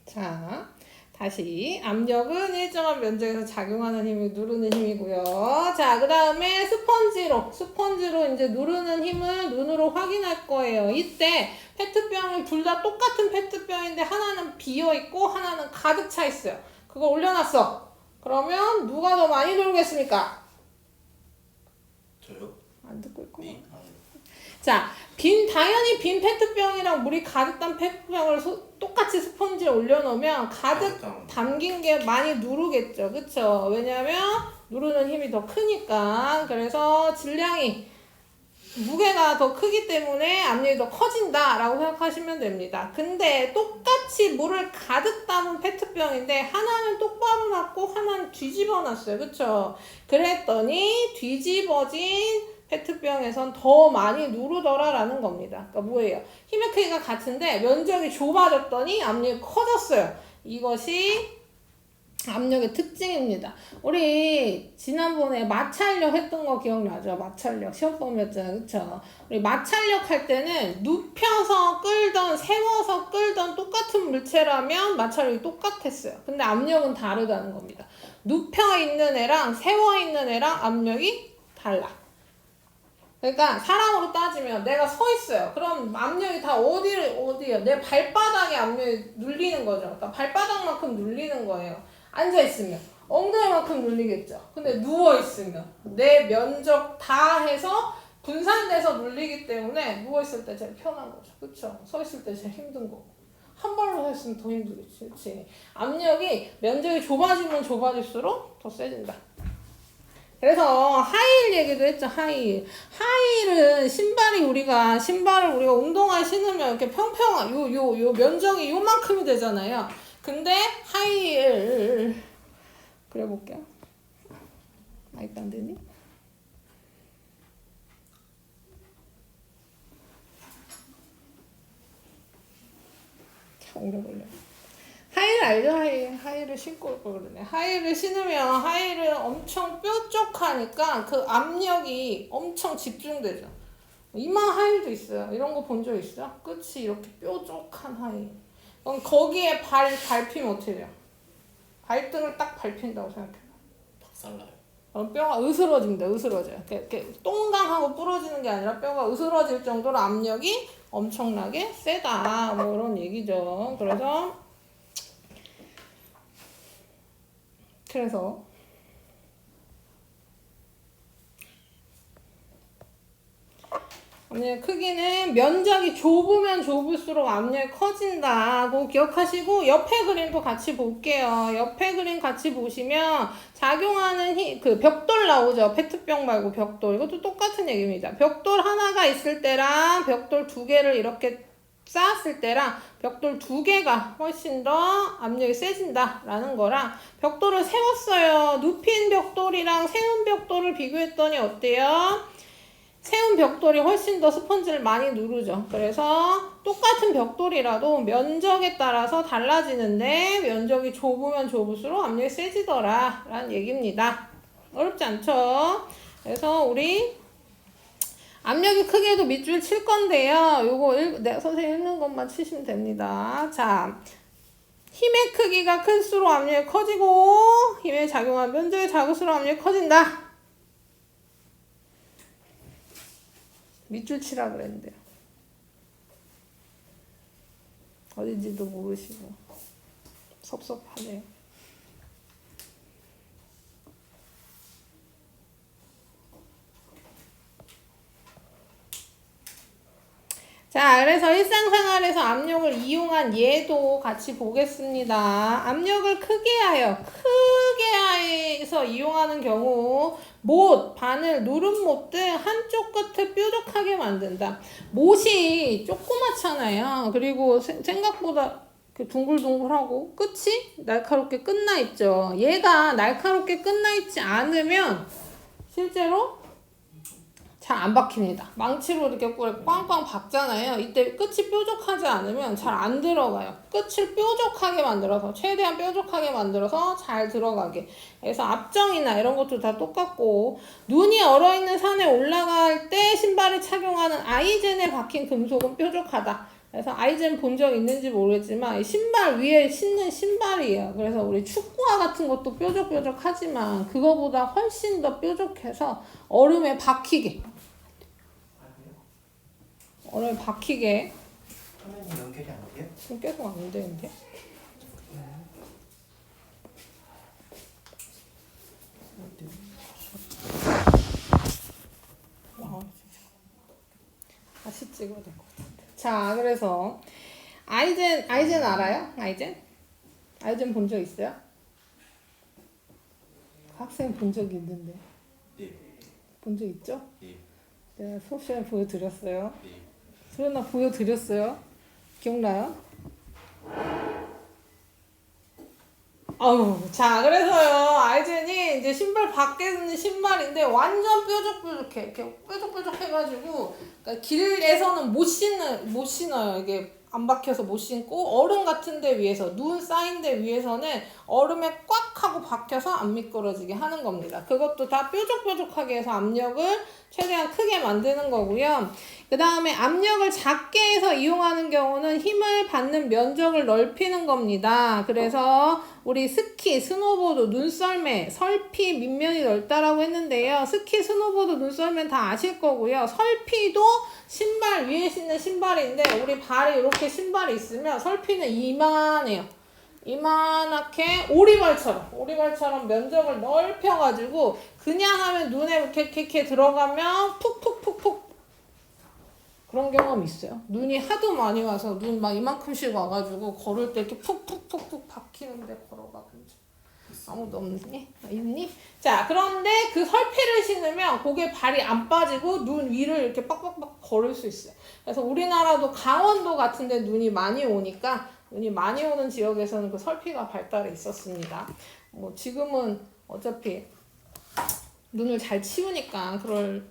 자, 다시 압력은 일정한 면적에서 작용하는 힘이 누르는 힘이고요. 자, 그 다음에 스펀지로 이제 누르는 힘을 눈으로 확인할 거예요. 이때 페트병이 둘 다 똑같은 페트병인데 하나는 비어있고 하나는 가득 차 있어요. 그거 올려놨어. 그러면 누가 더 많이 누르겠습니까? 저요? 안 듣고 있고. 네. 자, 당연히 빈 페트병이랑 물이 가득 단 페트병을 똑같이 스펀지에 올려놓으면 가득 담긴 게 많이 누르겠죠. 그쵸? 왜냐면 누르는 힘이 더 크니까. 그래서 질량이 무게가 더 크기 때문에 압력이 더 커진다 라고 생각하시면 됩니다. 근데 똑같이 물을 가득 담은 페트병인데 하나는 똑바로 놨고 하나는 뒤집어 놨어요. 그쵸? 그랬더니 뒤집어진 페트병에선 더 많이 누르더라 라는 겁니다. 그러니까 뭐예요? 힘의 크기가 같은데 면적이 좁아졌더니 압력이 커졌어요. 이것이 압력의 특징입니다. 우리 지난번에 마찰력 했던 거 기억나죠? 마찰력 시험 범위였잖아요. 그쵸? 우리 마찰력 할 때는 눕혀서 끌던 세워서 끌던 똑같은 물체라면 마찰력이 똑같았어요. 근데 압력은 다르다는 겁니다. 눕혀 있는 애랑 세워 있는 애랑 압력이 달라. 그러니까 사람으로 따지면 내가 서 있어요. 그럼 압력이 다 어디요? 내 발바닥에 압력이 눌리는 거죠. 그러니까 발바닥만큼 눌리는 거예요. 앉아있으면 엉덩이만큼 눌리겠죠. 근데 누워있으면 내 면적 다 해서 분산돼서 눌리기 때문에 누워있을 때 제일 편한 거죠. 그쵸? 서있을 때 제일 힘든 거고. 한 발로 서 있으면 더 힘들겠지. 그치? 압력이 면적이 좁아지면 좁아질수록 더 세진다. 그래서 하이힐 얘기도 했죠. 하이힐은 신발을 우리가 운동화에 신으면 이렇게 평평한 요 면적이 요만큼이 되잖아요. 근데 하이힐 그려볼게요. 마이크 안 되니? 참 오래 걸려. 하이힐 알죠? 하이힐을 신고 올 걸 그러네. 하이힐을 신으면 하이힐은 엄청 뾰족하니까 그 압력이 엄청 집중되죠. 이만 하이힐도 있어요. 이런 거 본 적 있어요? 끝이 이렇게 뾰족한 하이힐. 그럼 거기에 밟히면 어떻게 돼요? 발등을 딱 밟힌다고 생각해요. 박살나요. 그럼 뼈가 으스러집니다. 으스러져요. 이렇게 똥강하고 부러지는 게 아니라 뼈가 으스러질 정도로 압력이 엄청나게 세다. 뭐 이런 얘기죠. 그래서 압력의 크기는 면적이 좁으면 좁을수록 압력이 커진다고 기억하시고 옆에 그림도 같이 볼게요. 옆에 그림 같이 보시면 작용하는 그 벽돌 나오죠. 페트병 말고 벽돌. 이것도 똑같은 얘기입니다. 벽돌 하나가 있을 때랑 벽돌 두 개를 이렇게 쌓았을 때랑 벽돌 두 개가 훨씬 더 압력이 세진다 라는 거랑 벽돌을 세웠어요. 눕힌 벽돌이랑 세운 벽돌을 비교했더니 어때요? 세운 벽돌이 훨씬 더 스펀지를 많이 누르죠. 그래서 똑같은 벽돌이라도 면적에 따라서 달라지는데 면적이 좁으면 좁을수록 압력이 세지더라 라는 얘기입니다. 어렵지 않죠? 그래서 우리 압력이 크게 해도 밑줄 칠 건데요. 요거 선생님 읽는 것만 치시면 됩니다. 자, 힘의 크기가 클수록 압력이 커지고 힘에 작용한 면적이 작을수록 압력이 커진다. 밑줄 치라 그랬는데요. 어딘지도 모르시고 섭섭하네요. 자, 그래서 일상생활에서 압력을 이용한 예도 같이 보겠습니다. 압력을 크게 해서 이용하는 경우 못, 바늘, 누름못 등 한쪽 끝을 뾰족하게 만든다. 못이 조그맣잖아요. 그리고 생각보다 둥글둥글하고 끝이 날카롭게 끝나 있죠. 얘가 날카롭게 끝나 있지 않으면 실제로 잘 안 박힙니다. 망치로 이렇게 꿀에 꽝꽝 박잖아요. 이때 끝이 뾰족하지 않으면 잘 안 들어가요. 끝을 뾰족하게 만들어서 최대한 뾰족하게 만들어서 잘 들어가게. 그래서 압정이나 이런 것도 다 똑같고 눈이 얼어있는 산에 올라갈 때 신발에 착용하는 아이젠에 박힌 금속은 뾰족하다. 그래서 아이젠 본 적 있는지 모르겠지만 신발 위에 신는 신발이에요. 그래서 우리 축구화 같은 것도 뾰족뾰족하지만 그거보다 훨씬 더 뾰족해서 얼음에 박히게. 얼음에 박히게. 화면이 연결이 안 돼요? 지금 계속 안 되는데? 다시 찍어야 될 것 같은데. 자, 그래서 아이젠 알아요? 아이젠 본 적 있어요? 학생 본 적 있는데. 네. 본 적 있죠? 네. 내가 수업 시간에 보여드렸어요. 네. 소연아 보여드렸어요. 기억나요? 자, 그래서요, 아이젠이 이제 신발 밖에 있는 신발인데 완전 뾰족뾰족해. 이렇게 뾰족뾰족해가지고, 그러니까 길에서는 못 신어요. 이게 안 박혀서 못 신고, 얼음 같은 데 위에서, 눈 쌓인 데 위에서는 얼음에 꽉 하고 박혀서 안 미끄러지게 하는 겁니다. 그것도 다 뾰족뾰족하게 해서 압력을 최대한 크게 만드는 거고요. 그 다음에 압력을 작게 해서 이용하는 경우는 힘을 받는 면적을 넓히는 겁니다. 그래서 우리 스키, 스노보드, 눈썰매, 설피, 밑면이 넓다라고 했는데요. 스키, 스노보드, 눈썰매는 다 아실 거고요. 설피도 신발 위에 신는 신발인데 우리 발에 이렇게 신발이 있으면 설피는 이만해요. 이만하게 오리발처럼 면적을 넓혀가지고 그냥 하면 눈에 이렇게 들어가면 푹푹푹푹 그런 경험이 있어요. 눈이 하도 많이 와서 눈 막 이만큼씩 와가지고 걸을 때 이렇게 푹푹푹푹 박히는데 걸어가 본 적 아무도 없니? 있니? 자, 그런데 그 설피를 신으면 거기에 발이 안 빠지고 눈 위를 이렇게 빡빡빡 걸을 수 있어요. 그래서 우리나라도 강원도 같은데 눈이 많이 오니까 눈이 많이 오는 지역에서는 그 설피가 발달해 있었습니다. 뭐 지금은 어차피 눈을 잘 치우니까 그럴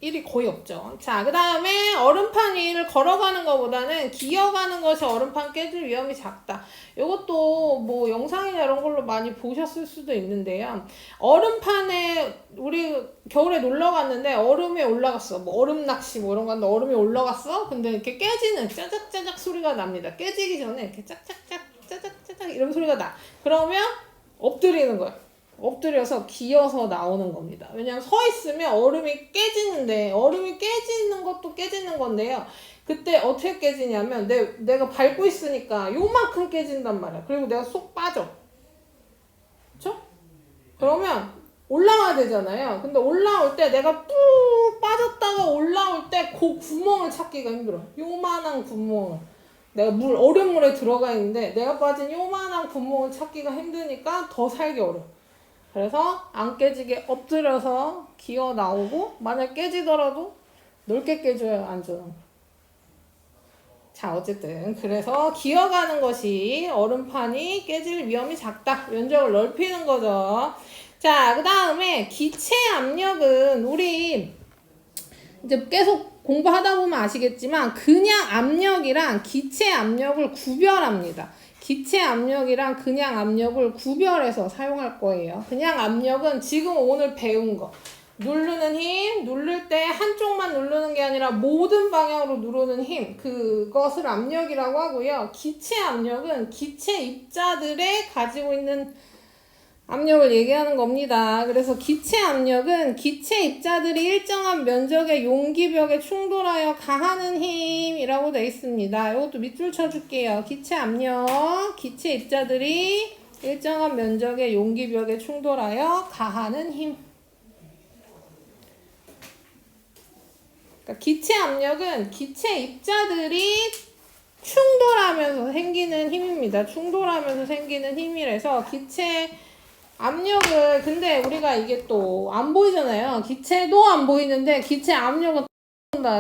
일이 거의 없죠. 자, 그 다음에 얼음판 위를 걸어가는 것보다는 기어가는 것이 얼음판 깨질 위험이 작다. 이것도 뭐 영상이나 이런 걸로 많이 보셨을 수도 있는데요. 얼음판에 우리 겨울에 놀러 갔는데 얼음에 올라갔어. 뭐 얼음 낚시 뭐 이런 거 하는데 얼음에 올라갔어. 근데 이렇게 깨지는 짜작짜작 소리가 납니다. 깨지기 전에 이렇게 짝짝짝 짜작짜작 이런 소리가 나. 그러면 엎드리는 거야. 엎드려서 기어서 나오는 겁니다. 왜냐면 서 있으면 얼음이 깨지는데 얼음이 깨지는 것도 깨지는 건데요. 그때 어떻게 깨지냐면 내가 밟고 있으니까 요만큼 깨진단 말이야. 그리고 내가 쏙 빠져. 그쵸? 그러면 올라와야 되잖아요. 근데 올라올 때 내가 뚝 빠졌다가 올라올 때 그 구멍을 찾기가 힘들어. 요만한 구멍을. 내가 얼음물에 들어가 있는데 내가 빠진 요만한 구멍을 찾기가 힘드니까 더 살기 어려워. 그래서 안 깨지게 엎드려서 기어 나오고 만약 깨지더라도 넓게 깨줘야 안전한. 자, 어쨌든 그래서 기어가는 것이 얼음판이 깨질 위험이 작다. 면적을 넓히는 거죠. 자, 그 다음에 기체 압력은 우리 이제 계속 공부하다 보면 아시겠지만 그냥 압력이랑 기체 압력을 구별합니다. 기체 압력이랑 그냥 압력을 구별해서 사용할 거예요. 그냥 압력은 지금 오늘 배운 거. 누르는 힘, 누를 때 한쪽만 누르는 게 아니라 모든 방향으로 누르는 힘. 그것을 압력이라고 하고요. 기체 압력은 기체 입자들의 가지고 있는 압력을 얘기하는 겁니다. 그래서 기체 압력은 기체 입자들이 일정한 면적의 용기벽에 충돌하여 가하는 힘이라고 되어 있습니다. 이것도 밑줄 쳐줄게요. 기체 압력, 기체 입자들이 일정한 면적의 용기벽에 충돌하여 가하는 힘. 그러니까 기체 압력은 기체 입자들이 충돌하면서 생기는 힘입니다. 충돌하면서 생기는 힘이라서 기체 압력을 근데 우리가 이게 또 안 보이잖아요. 기체도 안 보이는데 기체 압력은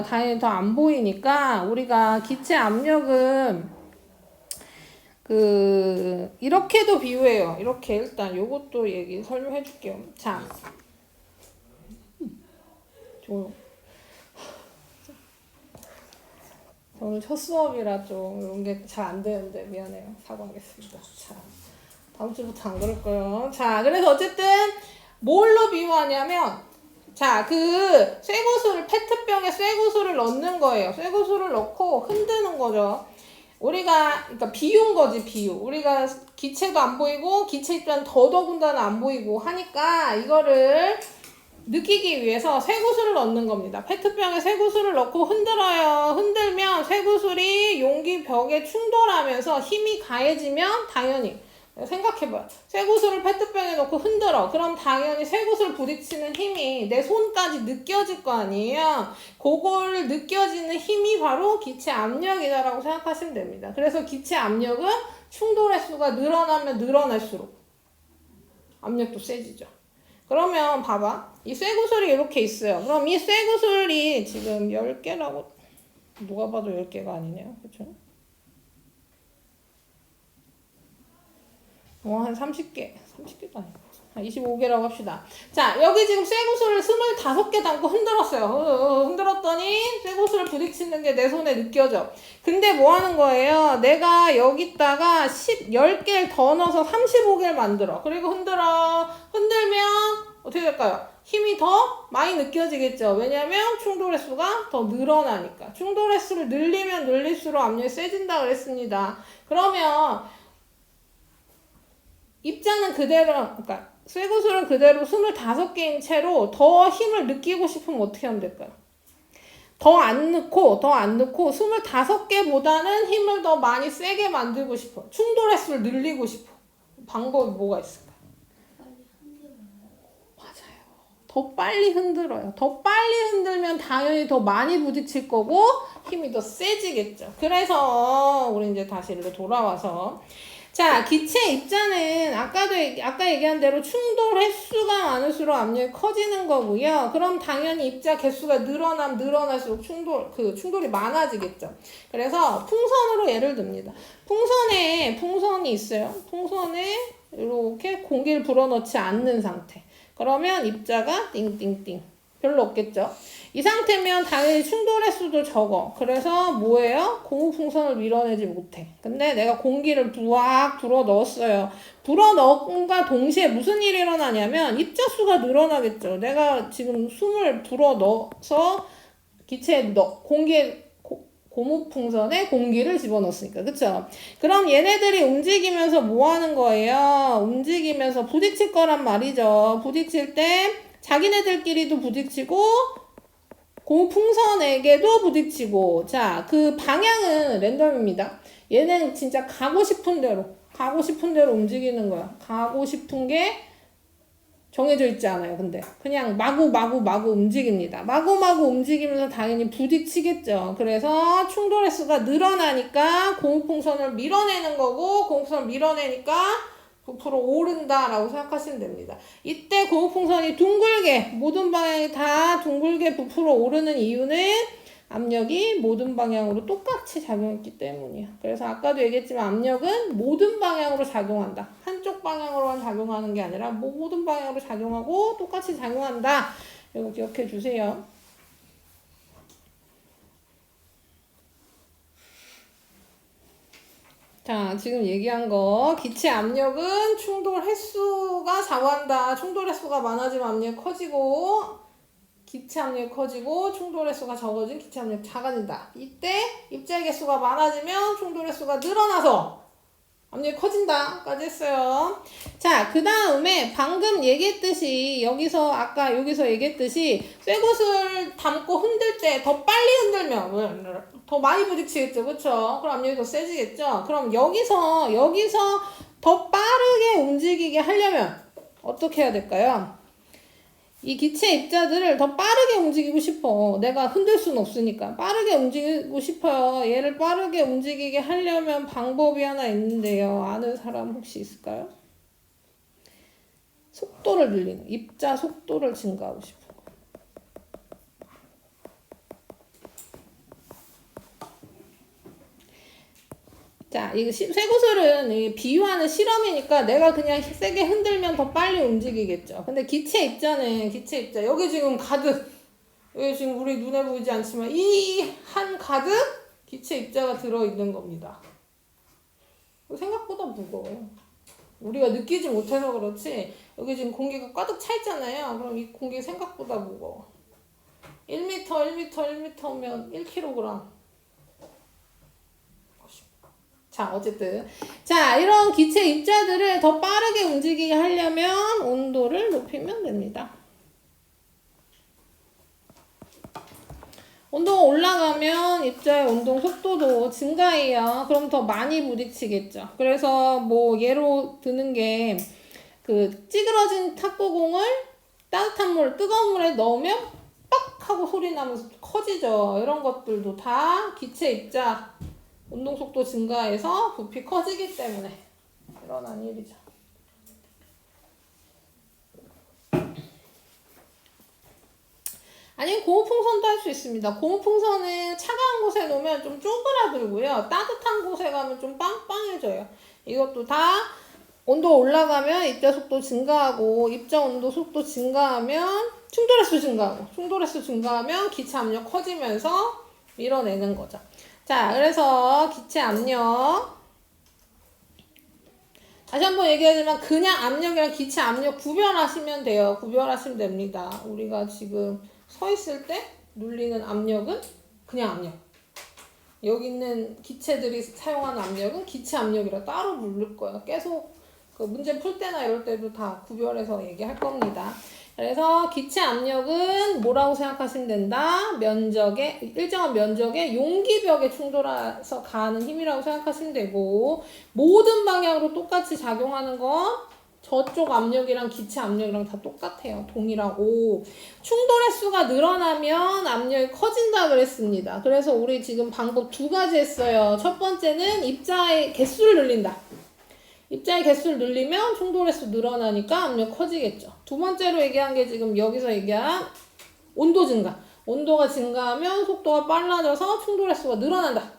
당연히 더 안 보이니까 우리가 기체 압력은 이렇게도 비유해요. 이렇게 일단 요것도 설명해 줄게요. 자, 오늘 첫 수업이라 좀 이런 게 잘 안 되는데 미안해요. 사과하겠습니다. 자. 다음 주부터 안 그럴 거예요. 자, 그래서 어쨌든 뭘로 비유하냐면 자, 쇠구슬을, 페트병에 쇠구슬을 넣는 거예요. 쇠구슬을 넣고 흔드는 거죠. 그러니까 비운 거지, 비유. 우리가 기체도 안 보이고, 기체 입자는 더더군다나 안 보이고 하니까 이거를 느끼기 위해서 쇠구슬을 넣는 겁니다. 페트병에 쇠구슬을 넣고 흔들어요. 흔들면 쇠구슬이 용기 벽에 충돌하면서 힘이 가해지면 당연히 생각해봐요. 쇠구슬을 페트병에 넣고 흔들어. 그럼 당연히 쇠구슬 부딪히는 힘이 내 손까지 느껴질 거 아니에요. 그걸 느껴지는 힘이 바로 기체 압력이다라고 생각하시면 됩니다. 그래서 기체 압력은 충돌 횟수가 늘어나면 늘어날수록 압력도 세지죠. 그러면 봐봐. 이 쇠구슬이 이렇게 있어요. 그럼 이 쇠구슬이 지금 10개라고 누가 봐도 10개가 아니네요. 그렇죠? 한 30개도 아니고 한 25개라고 합시다. 자, 여기 지금 쇠구슬을 25개 담고 흔들었어요. 흔들었더니 쇠구슬을 부딪히는 게 내 손에 느껴져. 근데 뭐 하는 거예요? 내가 여기다가 10개를 더 넣어서 35개를 만들어. 그리고 흔들면 어떻게 될까요? 힘이 더 많이 느껴지겠죠. 왜냐면 충돌 횟수가 더 늘어나니까. 충돌 횟수를 늘리면 늘릴수록 압력이 세진다 그랬습니다. 그러면 입자는 그대로, 그러니까 쇠구슬은 그대로 25개인 채로 더 힘을 느끼고 싶으면 어떻게 하면 될까요? 더 안 넣고 25개보다는 힘을 더 많이 세게 만들고 싶어. 충돌 횟수를 늘리고 싶어. 방법이 뭐가 있을까요? 맞아요. 더 빨리 흔들어요. 더 빨리 흔들면 당연히 더 많이 부딪힐 거고 힘이 더 세지겠죠. 그래서 우리 이제 다시 일로 돌아와서 자, 기체 입자는 아까 얘기한 대로 충돌 횟수가 많을수록 압력이 커지는 거고요. 그럼 당연히 입자 개수가 늘어날수록 충돌이 많아지겠죠. 그래서 풍선으로 예를 듭니다. 풍선이 있어요. 풍선에 이렇게 공기를 불어넣지 않는 상태. 그러면 입자가 띵띵띵. 별로 없겠죠. 이 상태면 당연히 충돌 횟수도 적어. 그래서 뭐예요? 고무풍선을 밀어내지 못해. 근데 내가 공기를 부악 불어 넣었어요. 불어 넣은과 동시에 무슨 일이 일어나냐면 입자수가 늘어나겠죠. 내가 지금 숨을 불어 넣어서 고무풍선에 공기를 집어넣었으니까. 그쵸? 그럼 얘네들이 움직이면서 뭐 하는 거예요? 움직이면서 부딪힐 거란 말이죠. 부딪힐 때 자기네들끼리도 부딪히고 고무풍선에게도 부딪히고. 자, 그 방향은 랜덤입니다. 얘는 진짜 가고 싶은 대로 움직이는 거야. 가고 싶은 게 정해져 있지 않아요. 근데 그냥 마구 움직입니다. 마구 움직이면서 당연히 부딪히겠죠. 그래서 충돌 횟수가 늘어나니까 고무풍선을 밀어내는 거고, 고무풍선을 밀어내니까 부풀어 오른다라고 생각하시면 됩니다. 이때 고무풍선이 모든 방향이 다 둥글게 부풀어 오르는 이유는 압력이 모든 방향으로 똑같이 작용했기 때문이에요. 그래서 아까도 얘기했지만 압력은 모든 방향으로 작용한다. 한쪽 방향으로만 작용하는 게 아니라 모든 방향으로 작용하고 똑같이 작용한다. 이거 기억해 주세요. 자, 지금 얘기한 거 기체 압력은 충돌 횟수가 좌우한다. 충돌 횟수가 많아지면 압력이 커지고 기체 압력이 커지고 충돌 횟수가 적어진 기체 압력이 작아진다. 이때 입자 개수가 많아지면 충돌 횟수가 늘어나서 압력이 커진다까지 했어요. 자, 그 다음에 방금 얘기했듯이 여기서 얘기했듯이 쇠구슬 담고 흔들 때 더 빨리 흔들면 더 많이 부딪히겠죠. 그쵸? 그럼 압력이 더 세지겠죠. 그럼 여기서 더 빠르게 움직이게 하려면 어떻게 해야 될까요? 이 기체 입자들을 더 빠르게 움직이고 싶어. 내가 흔들 수는 없으니까. 빠르게 움직이고 싶어요. 얘를 빠르게 움직이게 하려면 방법이 하나 있는데요. 아는 사람 혹시 있을까요? 속도를 늘리는. 입자 속도를 증가하고 싶어. 자, 이거 쇠구슬은 비유하는 실험이니까 내가 그냥 세게 흔들면 더 빨리 움직이겠죠. 근데 기체 입자. 여기 지금 가득, 여기 지금 우리 눈에 보이지 않지만 이 한 가득 기체 입자가 들어있는 겁니다. 생각보다 무거워요. 우리가 느끼지 못해서 그렇지 여기 지금 공기가 가득 차 있잖아요. 그럼 이 공기 생각보다 무거워. 1m면 1kg. 자, 어쨌든. 자, 이런 기체 입자들을 더 빠르게 움직이게 하려면 온도를 높이면 됩니다. 온도가 올라가면 입자의 운동 속도도 증가해요. 그럼 더 많이 부딪히겠죠. 그래서 뭐 예로 드는 게 그 찌그러진 탁구공을 따뜻한 물, 뜨거운 물에 넣으면 빡 하고 소리 나면서 커지죠. 이런 것들도 다 기체 입자 운동 속도 증가해서 부피 커지기 때문에 일어난 일이죠. 아니면 고무풍선도 할 수 있습니다. 고무풍선은 차가운 곳에 놓으면 좀 쪼그라들고요. 따뜻한 곳에 가면 좀 빵빵해져요. 이것도 다 온도 올라가면 입자 속도 증가하고 입자 온도 속도 증가하면 충돌 횟수 증가하면 기체 압력 커지면서 밀어내는 거죠. 자, 그래서 기체 압력 다시 한번 얘기하지만 그냥 압력이랑 기체 압력 구별하시면 돼요. 구별하시면 됩니다. 우리가 지금 서 있을 때 눌리는 압력은 그냥 압력. 여기 있는 기체들이 사용하는 압력은 기체 압력이라 따로 부를 거예요. 계속 그 문제 풀 때나 이럴 때도 다 구별해서 얘기할 겁니다. 그래서 기체 압력은 뭐라고 생각하시면 된다? 일정한 면적의 용기벽에 충돌해서 가하는 힘이라고 생각하시면 되고, 모든 방향으로 똑같이 작용하는 건 저쪽 압력이랑 기체 압력이랑 다 똑같아요. 동일하고. 충돌 횟수가 늘어나면 압력이 커진다 그랬습니다. 그래서 우리 지금 방법 2가지 했어요. 첫 번째는 입자의 개수를 늘린다. 입자의 개수를 늘리면 충돌 횟수 늘어나니까 압력 커지겠죠. 두 번째로 얘기한 게 지금 여기서 얘기한 온도 증가. 온도가 증가하면 속도가 빨라져서 충돌 횟수가 늘어난다.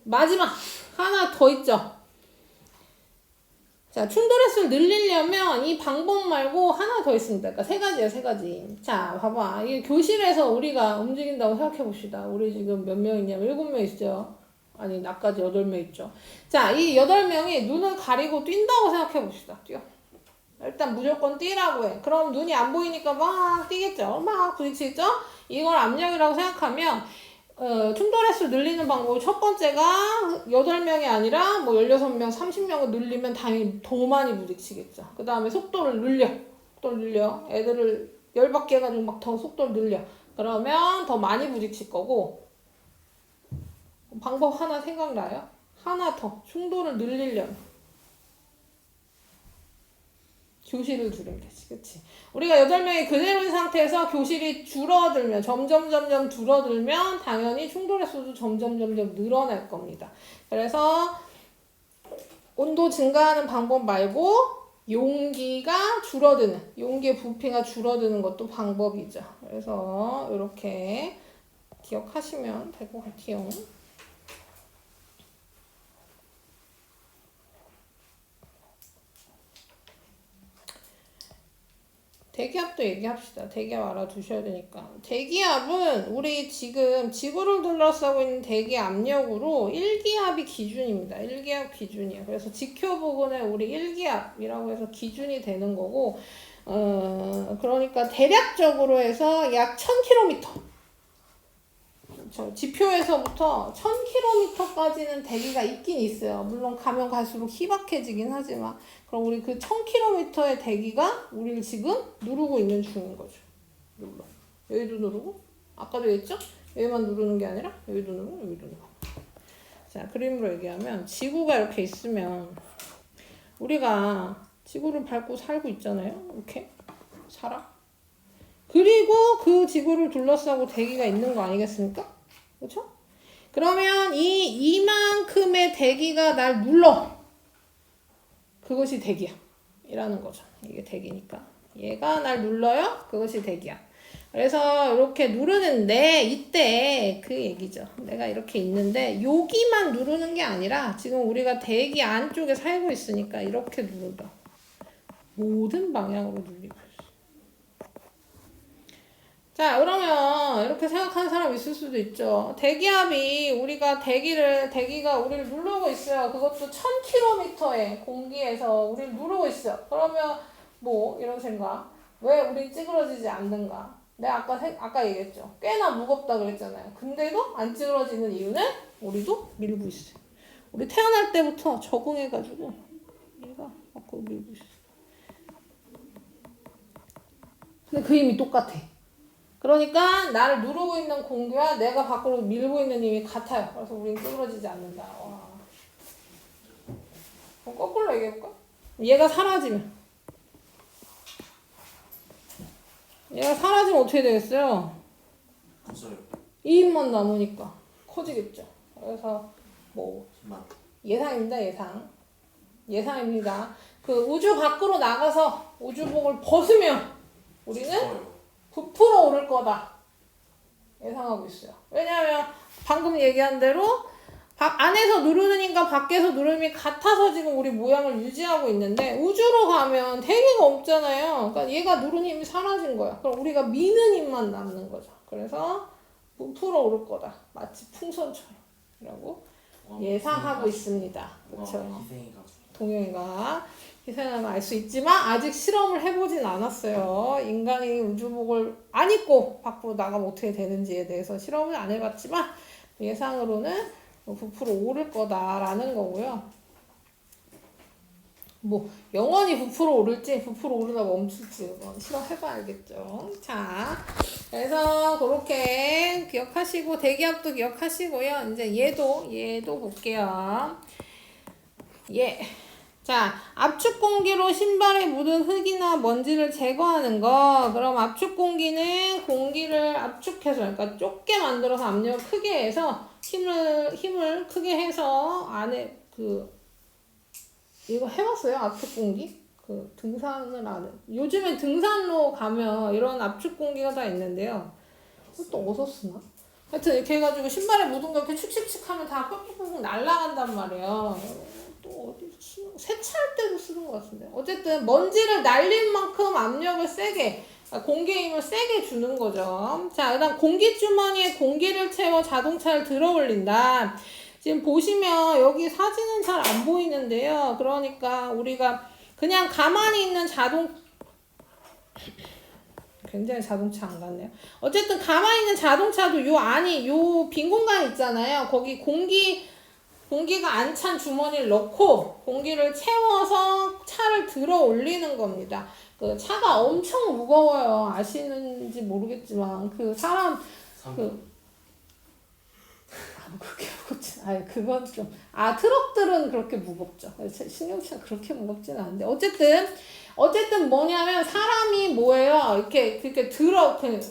마지막 하나 더 있죠. 자, 충돌 횟수를 늘리려면 이 방법 말고 하나 더 있습니다. 그러니까 3가지예요, 3가지. 자, 봐봐. 이게 교실에서 우리가 움직인다고 생각해 봅시다. 우리 지금 몇 명 있냐면 7명 있죠. 아니, 나까지 8명 있죠. 자, 이 8명이 눈을 가리고 뛴다고 생각해 봅시다. 뛰어. 일단 무조건 뛰라고 해. 그럼 눈이 안 보이니까 막 뛰겠죠. 막 부딪히죠. 이걸 압력이라고 생각하면 충돌 횟수 늘리는 방법 첫 번째가 8명이 아니라 뭐 16명, 30명을 늘리면 당연히 더 많이 부딪히겠죠. 그 다음에 속도를 늘려. 애들을 열받게 해가지고 막 더 속도를 늘려. 그러면 더 많이 부딪힐 거고, 방법 하나 생각나요? 하나 더 충돌을 늘리려면 교실을 줄이면 되지. 그치? 우리가 8명이 그대로인 상태에서 교실이 줄어들면 점점 줄어들면 당연히 충돌 횟수도 점점 늘어날 겁니다. 그래서 온도 증가하는 방법 말고 용기가 줄어드는, 용기의 부피가 줄어드는 것도 방법이죠. 그래서 이렇게 기억하시면 될 것 같아요. 대기압도 얘기합시다. 대기압 알아두셔야 되니까. 대기압은 우리 지금 지구를 둘러싸고 있는 대기 압력으로 1기압이 기준입니다. 1기압 기준이에요. 그래서 지표부근에 우리 1기압이라고 해서 기준이 되는 거고, 그러니까 대략적으로 해서 약 1000km. 지표에서부터 1000km까지는 대기가 있긴 있어요. 물론 가면 갈수록 희박해지긴 하지만, 그럼 우리 그 1000km의 대기가 우리를 지금 누르고 있는 중인 거죠. 눌러. 여기도 누르고, 아까도 했죠? 여기만 누르는 게 아니라 여기도 누르고, 여기도 누르고. 자, 그림으로 얘기하면 지구가 이렇게 있으면 우리가 지구를 밟고 살고 있잖아요. 이렇게 살아. 그리고 그 지구를 둘러싸고 대기가 있는 거 아니겠습니까? 그렇죠? 그러면 이만큼의 대기가 날 눌러. 그것이 대기압이라는 거죠. 이게 대기니까. 얘가 날 눌러요. 그것이 대기압. 그래서 이렇게 누르는데 이때 그 얘기죠. 내가 이렇게 있는데 여기만 누르는 게 아니라 지금 우리가 대기 안쪽에 살고 있으니까 이렇게 누른다. 모든 방향으로 눌리고 있어. 자, 그러면 이렇게 생각하는 사람 있을 수도 있죠. 대기압이 대기가 우리를 누르고 있어요. 그것도 1000km의 공기에서 우리를 누르고 있어요. 그러면 뭐 이런 생각. 왜 우리 찌그러지지 않는가? 내가 아까 얘기했죠. 꽤나 무겁다 그랬잖아요. 근데도 안 찌그러지는 이유는 우리도 밀고 있어요. 우리 태어날 때부터 적응해가지고 얘가 밖으로 밀고 있어. 근데 그 힘이 똑같아. 그러니까 나를 누르고 있는 공기와 내가 밖으로 밀고 있는 힘이 같아요. 그래서 우리는 찌그러지지 않는다. 와. 그럼 거꾸로 얘기해볼까? 얘가 사라지면 어떻게 되겠어요? 없어요. 이 힘만 남으니까 커지겠죠. 그래서 뭐 예상입니다. 예상입니다. 그 우주 밖으로 나가서 우주복을 벗으면 우리는 부풀어 오를 거다. 예상하고 있어요. 왜냐하면 방금 얘기한 대로 안에서 누르는 힘과 밖에서 누르는 힘이 같아서 지금 우리 모양을 유지하고 있는데 우주로 가면 대기가 없잖아요. 그러니까 얘가 누르는 힘이 사라진 거야. 그럼 우리가 미는 힘만 남는 거죠. 그래서 부풀어 오를 거다. 마치 풍선처럼. 라고 예상하고 있습니다. 그렇죠. 동영이가 희생하면 알 수 있지만 아직 실험을 해보진 않았어요. 인간이 우주복을 안 입고 밖으로 나가면 어떻게 되는지에 대해서 실험을 안 해봤지만 예상으로는 부풀어 오를 거다라는 거고요. 뭐 영원히 부풀어 오를지 부풀어 오르다 멈출지 실험해봐 알겠죠. 자, 그래서 그렇게 기억하시고 대기압도 기억하시고요. 이제 얘도 볼게요. 자, 압축 공기로 신발에 묻은 흙이나 먼지를 제거하는 거. 그럼 압축 공기는 공기를 압축해서, 그러니까 좁게 만들어서 압력을 크게 해서 힘을 크게 해서 안에 이거 해봤어요? 압축 공기? 등산을 하는. 요즘에 등산로 가면 이런 압축 공기가 다 있는데요. 또 어디서 쓰나? 하여튼 이렇게 해가지고 신발에 묻은 거 이렇게 축축축 하면 다 뿅뿅뿅 날아간단 말이에요. 또 어디서 쓰는, 세차할 때도 쓰는 것 같은데. 어쨌든 먼지를 날릴 만큼 압력을 세게, 공기의 힘을 세게 주는 거죠. 자, 그 다음 공기주머니에 공기를 채워 자동차를 들어 올린다. 지금 보시면 여기 사진은 잘 안 보이는데요. 그러니까 우리가 그냥 가만히 있는 굉장히 자동차 안 같네요. 어쨌든 가만히 있는 자동차도 요 안이 요 빈 공간 있잖아요. 거기 공기가 안 찬 주머니를 넣고 공기를 채워서 차를 들어 올리는 겁니다. 그 차가 엄청 무거워요. 아시는지 모르겠지만 그렇게 무겁진 그건 좀 트럭들은 그렇게 무겁죠. 승용차는 그렇게 무겁진 않은데 어쨌든 뭐냐면 사람이 뭐예요? 이렇게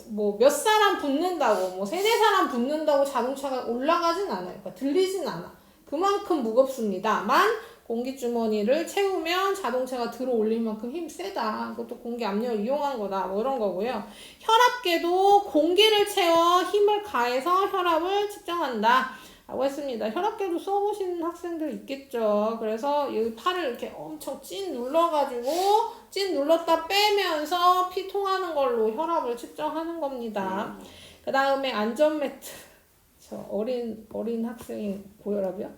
뭐 몇 사람 붙는다고 뭐 세네 사람 붙는다고 자동차가 올라가진 않아요. 그러니까 들리진 않아. 그만큼 무겁습니다만 공기주머니를 채우면 자동차가 들어 올릴 만큼 힘 세다. 그것도 공기 압력을 이용한 거다. 뭐 이런 거고요. 혈압계도 공기를 채워 힘을 가해서 혈압을 측정한다. 라고 했습니다. 혈압계도 써보시는 학생들 있겠죠. 그래서 여기 팔을 이렇게 엄청 찐 눌렀다 빼면서 피 통하는 걸로 혈압을 측정하는 겁니다. 그 다음에 안전매트. 어린 학생이 고혈압이야?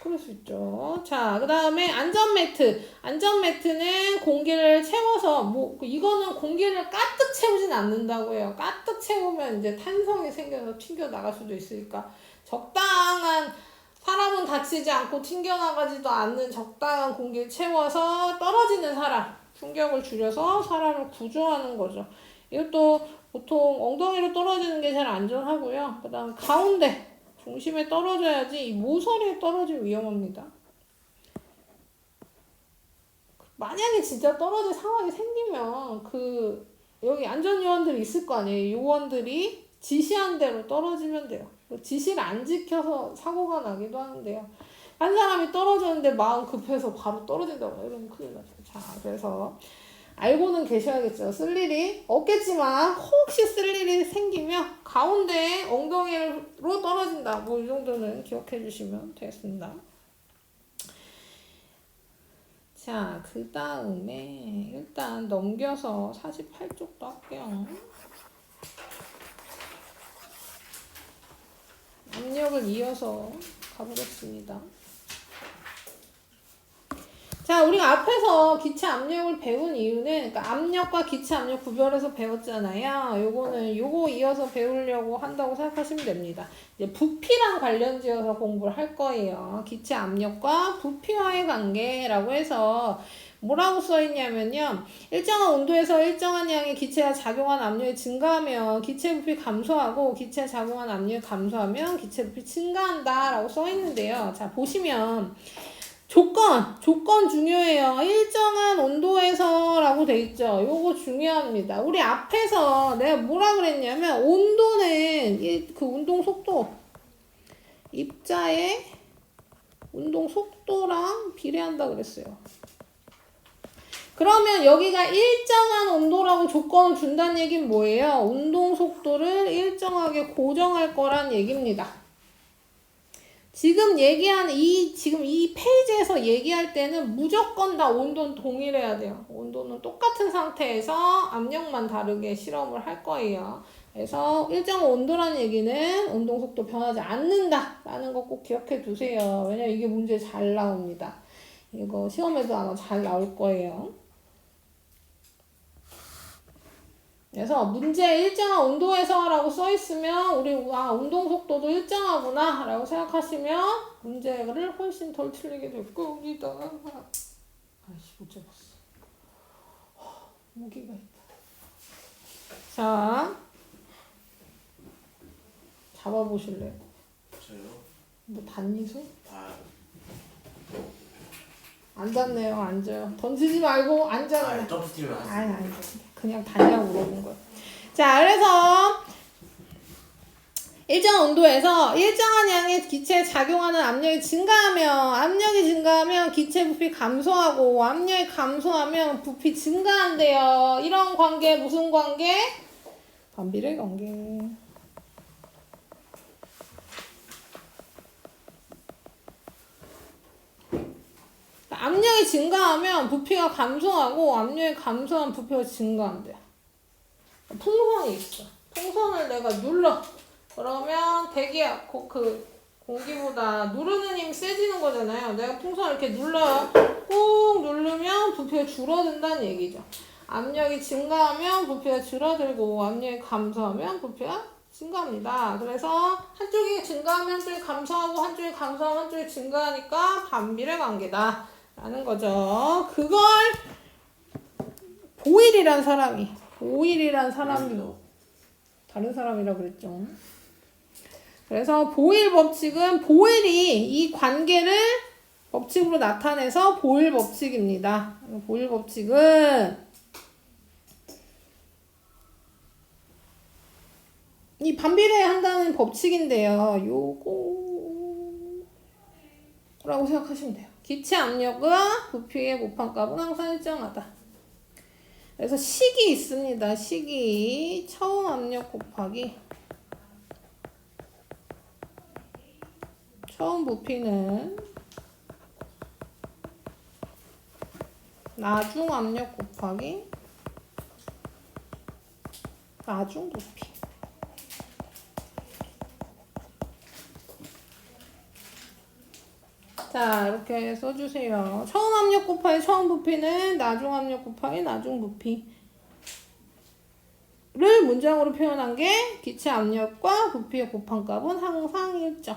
그럴 수 있죠. 자, 그 다음에 안전매트. 안전매트는 공기를 채워서, 이거는 공기를 가득 채우진 않는다고 해요. 가득 채우면 이제 탄성이 생겨서 튕겨나갈 수도 있으니까. 적당한, 사람은 다치지 않고 튕겨나가지도 않는 적당한 공기를 채워서 떨어지는 사람, 충격을 줄여서 사람을 구조하는 거죠. 이것도 보통 엉덩이로 떨어지는 게 제일 안전하고요. 그 다음 가운데 중심에 떨어져야지 이 모서리에 떨어지면 위험합니다. 만약에 진짜 떨어질 상황이 생기면 여기 안전요원들이 있을 거 아니에요. 요원들이 지시한 대로 떨어지면 돼요. 지시를 안 지켜서 사고가 나기도 하는데요. 한 사람이 떨어졌는데 마음 급해서 바로 떨어진다고 이러면 큰일 나죠. 자, 그래서 알고는 계셔야겠죠. 쓸 일이 없겠지만 혹시 쓸 일이 생기면 가운데 엉덩이로 떨어진다. 뭐 이 정도는 기억해 주시면 되겠습니다. 자, 그 다음에 일단 넘겨서 48쪽도 할게요. 압력을 이어서 가보겠습니다. 자, 우리가 앞에서 기체 압력을 배운 이유는, 그러니까 압력과 기체 압력 구별해서 배웠잖아요. 요거 이어서 배우려고 한다고 생각하시면 됩니다. 이제 부피랑 관련 지어서 공부를 할 거예요. 기체 압력과 부피와의 관계라고 해서 뭐라고 써있냐면요. 일정한 온도에서 일정한 양의 기체가 작용한 압력이 증가하면 기체 부피 감소하고 기체에 작용한 압력이 감소하면 기체 부피 증가한다 라고 써있는데요. 자, 보시면 조건 중요해요. 일정한 온도에서 라고 돼 있죠. 요거 중요합니다. 우리 앞에서 내가 뭐라 그랬냐면 온도는 그 운동 속도, 입자의 운동 속도랑 비례한다 그랬어요. 그러면 여기가 일정한 온도라고 조건을 준다는 얘기는 뭐예요? 운동 속도를 일정하게 고정할 거란 얘기입니다. 지금 얘기하는 지금 이 페이지에서 얘기할 때는 무조건 다 온도는 동일해야 돼요. 온도는 똑같은 상태에서 압력만 다르게 실험을 할 거예요. 그래서 일정 온도라는 얘기는 운동 속도 변하지 않는다 라는 거 꼭 기억해 두세요. 왜냐면 이게 문제 잘 나옵니다. 이거 시험에도 아마 잘 나올 거예요. 그래서 문제에 일정한 온도에서 라고 써있으면 우리 운동 속도도 일정하구나 라고 생각하시면 문제를 훨씬 덜 틀리게 될 겁니다. 아이씨 못 잡았어. 모기가 있다. 자, 잡아보실래요? 저요? 뭐 단니수? 아, 안 닿네요. 앉아요. 던지지 말고 앉아요. 점프 뛰면 아니 그냥 닿냐고 물어본 거예요. 자, 그래서 일정 온도에서 일정한 양의 기체에 작용하는 압력이 증가하면 기체 부피 감소하고 압력이 감소하면 부피 증가한대요. 이런 관계 무슨 관계? 반비례 관계. 압력이 증가하면 부피가 감소하고 압력이 감소하면 부피가 증가한대요. 풍선이 있어. 풍선을 내가 눌러. 그러면 대기압, 그 공기보다 누르는 힘이 세지는 거잖아요. 내가 풍선을 이렇게 눌러요. 꾹 누르면 부피가 줄어든다는 얘기죠. 압력이 증가하면 부피가 줄어들고 압력이 감소하면 부피가 증가합니다. 그래서 한쪽이 증가하면 한쪽이 감소하고 한쪽이 감소하면 한쪽이 증가하니까 반비례 관계다 라는 거죠. 그걸 보일이란 사람이 다른 사람이라고 그랬죠. 그래서 보일 법칙은 보일이 이 관계를 법칙으로 나타내서 보일 법칙입니다. 보일 법칙은 이 반비례한다는 법칙인데요. 요거라고 생각하시면 돼요. 기체 압력과 부피의 곱한값은 항상 일정하다. 그래서 식이 있습니다. 식이 처음 압력 곱하기 처음 부피는 나중 압력 곱하기 나중 부피. 자, 이렇게 써주세요. 처음 압력 곱하기 처음 부피는 나중 압력 곱하기 나중 부피를 문장으로 표현한 게 기체 압력과 부피의 곱한값은 항상 일정.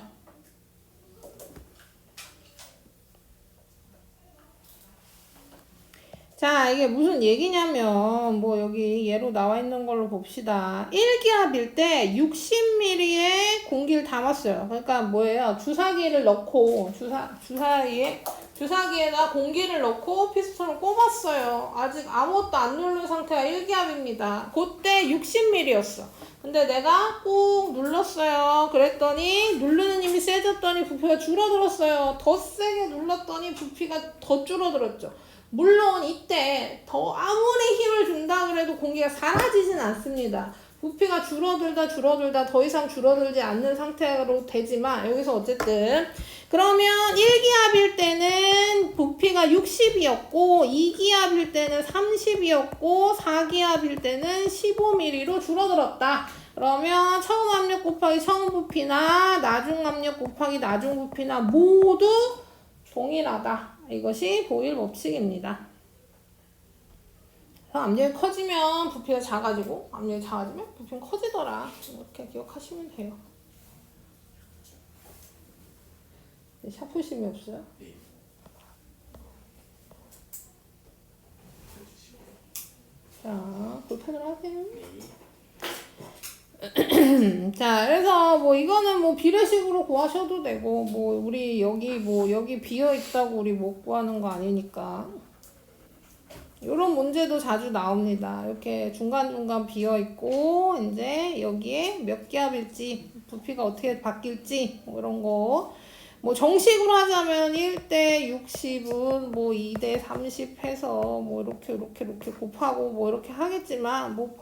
자, 이게 무슨 얘기냐면 뭐 여기 예로 나와 있는 걸로 봅시다. 1기압일 때 60ml의 공기를 담았어요. 그러니까 뭐예요? 주사기를 넣고 주사기에다 공기를 넣고 피스톤을 꼽았어요. 아직 아무것도 안 누른 상태가 1기압입니다. 그때 60ml였어. 근데 내가 꾹 눌렀어요. 그랬더니 누르는 힘이 세졌더니 부피가 줄어들었어요. 더 세게 눌렀더니 부피가 더 줄어들었죠. 물론 이때 더 아무리 힘을 준다 그래도 공기가 사라지진 않습니다. 부피가 줄어들다 더 이상 줄어들지 않는 상태로 되지만 여기서 어쨌든 그러면 1기압일 때는 부피가 60이었고 2기압일 때는 30이었고 4기압일 때는 15mm로 줄어들었다. 그러면 처음 압력 곱하기 처음 부피나 나중 압력 곱하기 나중 부피나 모두 동일하다. 이것이 보일 법칙입니다. 그래서 압력이 커지면 부피가 작아지고 압력이 작아지면 부피는 커지더라. 이렇게 기억하시면 돼요. 샤프심이 없어요? 네. 자, 볼펜으로 하세요. 네. 자, 그래서 뭐 이거는 뭐 비례식으로 구하셔도 되고, 뭐 우리 여기 비어 있다고 우리 못 구하는 거 아니니까. 요런 문제도 자주 나옵니다. 이렇게 중간중간 비어 있고, 이제 여기에 몇 기압일지, 부피가 어떻게 바뀔지, 뭐 이런 거. 뭐 정식으로 하자면 1대 60은 뭐 2대 30 해서 뭐 이렇게 곱하고 뭐 이렇게 하겠지만, 뭐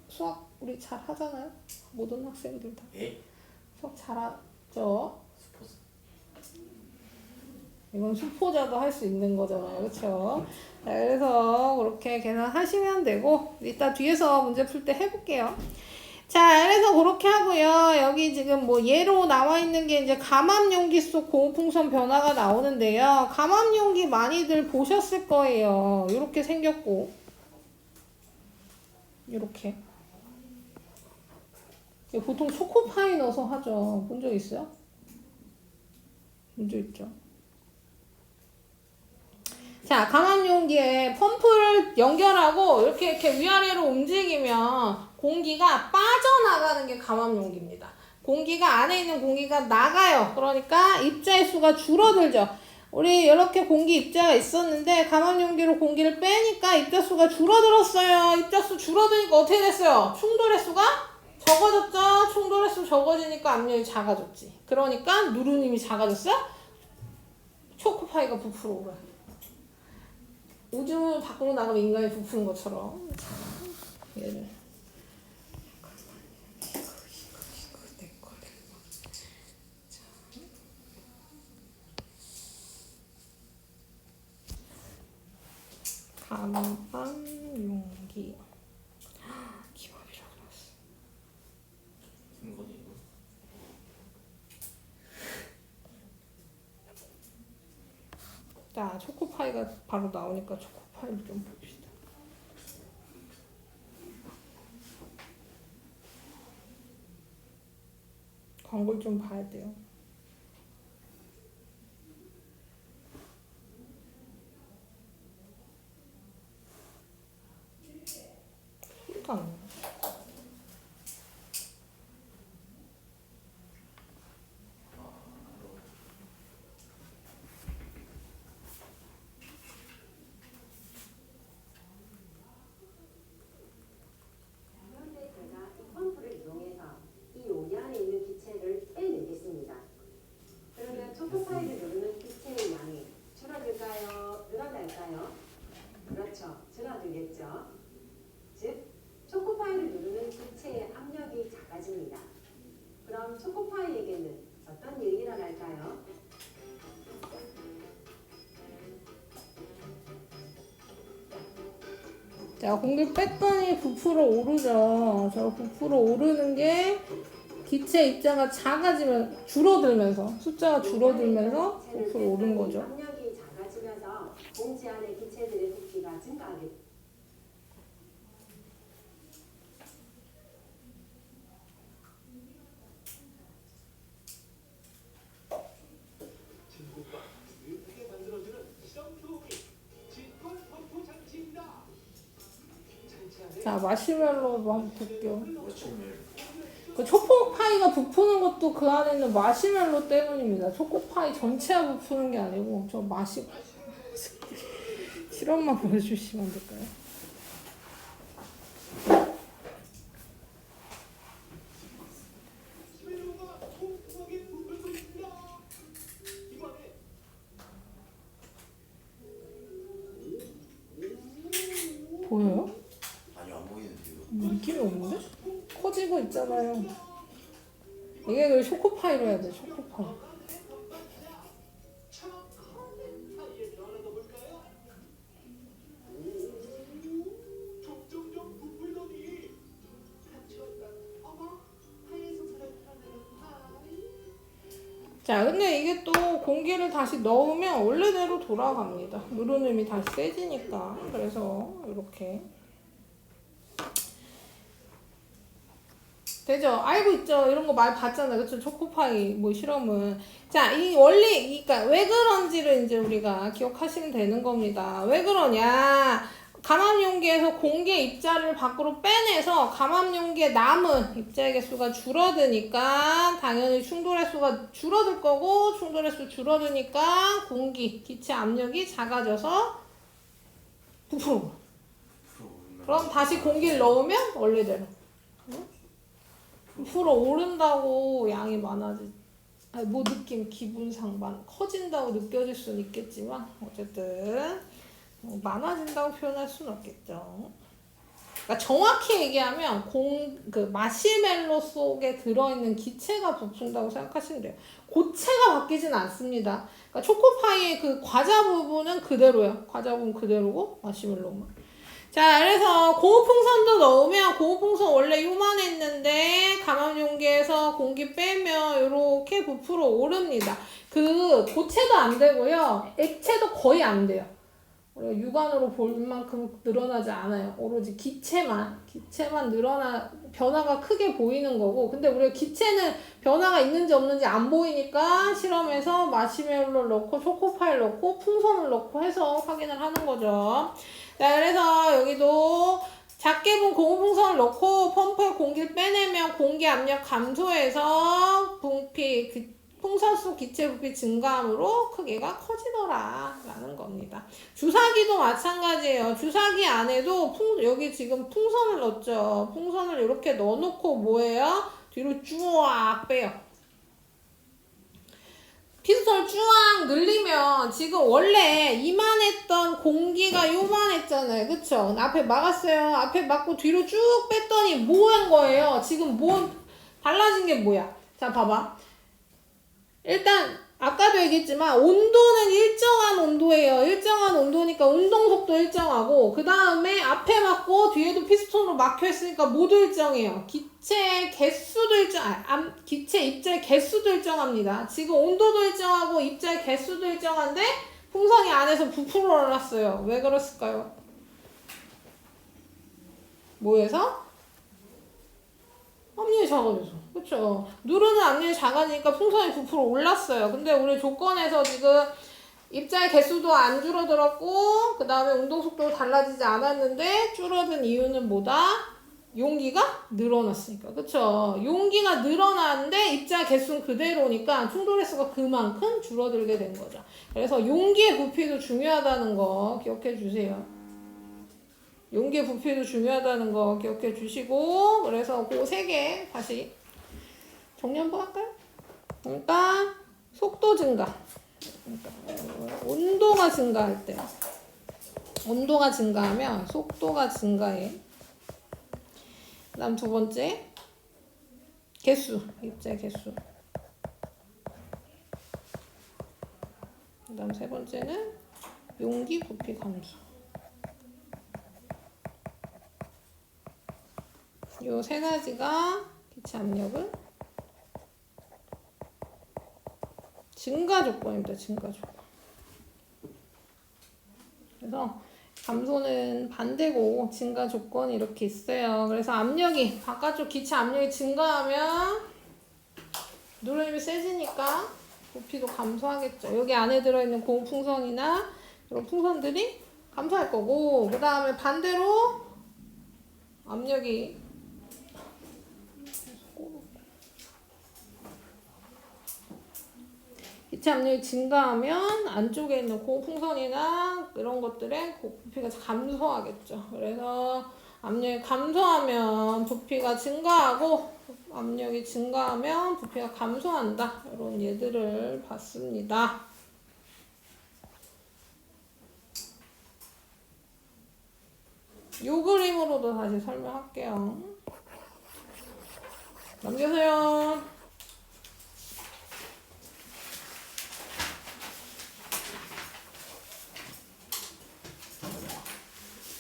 수학 우리 잘 하잖아요? 모든 학생들 다. 예? 수학 잘하죠? 스포츠. 이건 수포자도 할 수 있는 거잖아요. 그쵸? 자, 그래서 그렇게 계산하시면 되고, 이따 뒤에서 문제 풀 때 해볼게요. 자, 그래서 그렇게 하고요. 여기 지금 뭐 예로 나와 있는 게 이제 감압용기 속 고온풍선 변화가 나오는데요. 감압용기 많이들 보셨을 거예요. 이렇게 생겼고, 이렇게. 보통 초코파이 넣어서 하죠. 본 적 있어요? 본 적 있죠? 자, 감압용기에 펌프를 연결하고 이렇게 위아래로 움직이면 공기가 빠져나가는 게 감압용기입니다. 공기가 안에 있는 공기가 나가요. 그러니까 입자의 수가 줄어들죠. 우리 이렇게 공기 입자가 있었는데 감압용기로 공기를 빼니까 입자 수가 줄어들었어요. 입자 수 줄어드니까 어떻게 됐어요? 충돌의 수가 적어졌죠. 충돌의 수 적어지니까 압력이 작아졌지. 그러니까 누르님이 작아졌어요. 초코파이가 부풀어 오르요. 우주 밖으로 나가면 인간이 부푸는 것처럼. 얘를. 감압용기. 기압이라고 나왔어. 이거지 이거. 자, 초코파이가 바로 나오니까 초코파이를 좀 봅시다. 광고를 좀 봐야 돼요. 소리가 안 나요. 초코파이를 누르는 기체의 양이 줄어들까요? 늘어날까요? 그렇죠. 줄어들겠죠. 즉, 초코파이를 누르는 기체의 압력이 작아집니다. 그럼 초코파이에게는 어떤 일이 일어날까요? 자, 공기 뺐더니 부풀어 오르죠. 저 부풀어 오르는 게 기체 입자가 작아지면 줄어들면서 숫자가 줄어들면서 부풀어 오른 거죠. 압력이 작아지면서 봉지 안의 기체들의 부피가 증가하게. 자, 마시멜로도 한번 볼게요. 마시멜로. 그 초코파이가 부푸는 것도 그 안에 있는 마시멜로 때문입니다. 초코파이 전체가 부푸는 게 아니고 저 실험만 보여주시면 안 될까요? 보여요? 아니요 안 보이는데요. 느낌이 없는데? 커지고 있잖아요. 이게 그 초코파이로 해야 돼, 초코파이. 자, 근데 이게 또 공기를 다시 넣으면 원래대로 돌아갑니다. 누른 힘이 다시 세지니까. 그래서 이렇게 되죠? 알고 있죠? 이런 거 많이 봤잖아요. 그쵸? 초코파이 뭐 실험은. 자, 이 원리, 그러니까 왜 그런지를 이제 우리가 기억하시면 되는 겁니다. 왜 그러냐? 감압용기에서 공기의 입자를 밖으로 빼내서 감압용기에 남은 입자의 개수가 줄어드니까 당연히 충돌 횟수가 줄어들 거고, 충돌 횟수 줄어드니까 공기, 기체 압력이 작아져서 부풀어. 그럼 다시 공기를 넣으면 원래대로. 부풀어 오른다고 양이 많아지, 아니 뭐 느낌, 기분상 커진다고 느껴질 수는 있겠지만 어쨌든 많아진다고 표현할 수는 없겠죠. 그러니까 정확히 얘기하면 그 마시멜로 속에 들어있는 기체가 부푼다고 생각하시면 돼요. 고체가 바뀌진 않습니다. 그러니까 초코파이의 그 과자 부분은 그대로예요. 과자 부분 그대로고 마시멜로만. 자, 그래서 고무풍선도 넣으면 고무풍선 원래 요만했는데 감압용기에서 공기 빼면 이렇게 부풀어 오릅니다. 그 고체도 안 되고요. 액체도 거의 안 돼요. 우리가 육안으로 볼 만큼 늘어나지 않아요. 오로지 기체만 변화가 크게 보이는 거고, 근데 우리가 기체는 변화가 있는지 없는지 안 보이니까 실험에서 마시멜로를 넣고 초코파이를 넣고 풍선을 넣고 해서 확인을 하는 거죠. 자, 그래서 여기도 작게 본 고무풍선을 넣고 펌프에 공기를 빼내면 공기 압력 감소해서 부피, 풍선 속 기체 부피 증가함으로 크기가 커지더라 라는 겁니다. 주사기도 마찬가지예요. 주사기 안에도 여기 지금 풍선을 넣었죠. 풍선을 이렇게 넣어놓고 뭐예요? 뒤로 쭉 빼요. 피스톤을 쭉 늘리면 지금 원래 이만했던 공기가 요만했잖아요. 그쵸? 앞에 막았어요. 앞에 막고 뒤로 쭉 뺐더니 뭐 한 거예요? 지금 달라진 게 뭐야? 자, 봐봐. 일단 아까도 얘기했지만 온도는 일정한 온도예요. 일정한 온도니까 운동속도 일정하고, 그 다음에 앞에 막고 뒤에도 피스톤으로 막혀 있으니까 모두 일정해요. 기체 개수도 기체 입자의 개수도 일정합니다. 지금 온도도 일정하고 입자의 개수도 일정한데 풍선이 안에서 부풀어 올랐어요. 왜 그랬을까요? 뭐해서? 압력이 작아져서. 그쵸? 누르는 압력이 작아지니까 풍선이 부풀어 올랐어요. 근데 우리 조건에서 지금 입자의 개수도 안 줄어들었고, 그 다음에 운동 속도도 달라지지 않았는데, 줄어든 이유는 뭐다? 용기가 늘어났으니까. 그쵸? 용기가 늘어났는데 입자 개수는 그대로니까 충돌 횟수가 그만큼 줄어들게 된 거죠. 그래서 용기의 부피도 중요하다는 거 기억해 주세요. 용기의 부피도 중요하다는 거 기억해 주시고, 그래서 그 세 개 다시 정리 한번 할까요? 그러니까 속도 증가, 그러니까 온도가 증가할 때, 온도가 증가하면 속도가 증가해. 그 다음 두 번째 개수, 입자의 개수. 그 다음 세 번째는 용기 부피 감소. 요 세 가지가 기체 압력을 증가 조건입니다. 증가 조건. 그래서 감소는 반대고 증가 조건이 이렇게 있어요. 그래서 압력이 바깥쪽 기체 압력이 증가하면 누름이 세지니까 부피도 감소하겠죠. 여기 안에 들어있는 고무풍선이나 이런 풍선들이 감소할 거고, 그 다음에 반대로 압력이 기체 압력이 증가하면 안쪽에 있는 고풍선이나 이런 것들의 부피가 감소하겠죠. 그래서 압력이 감소하면 부피가 증가하고, 압력이 증가하면 부피가 감소한다. 이런 예들을 봤습니다. 요 그림으로도 다시 설명할게요. 넘겨서요.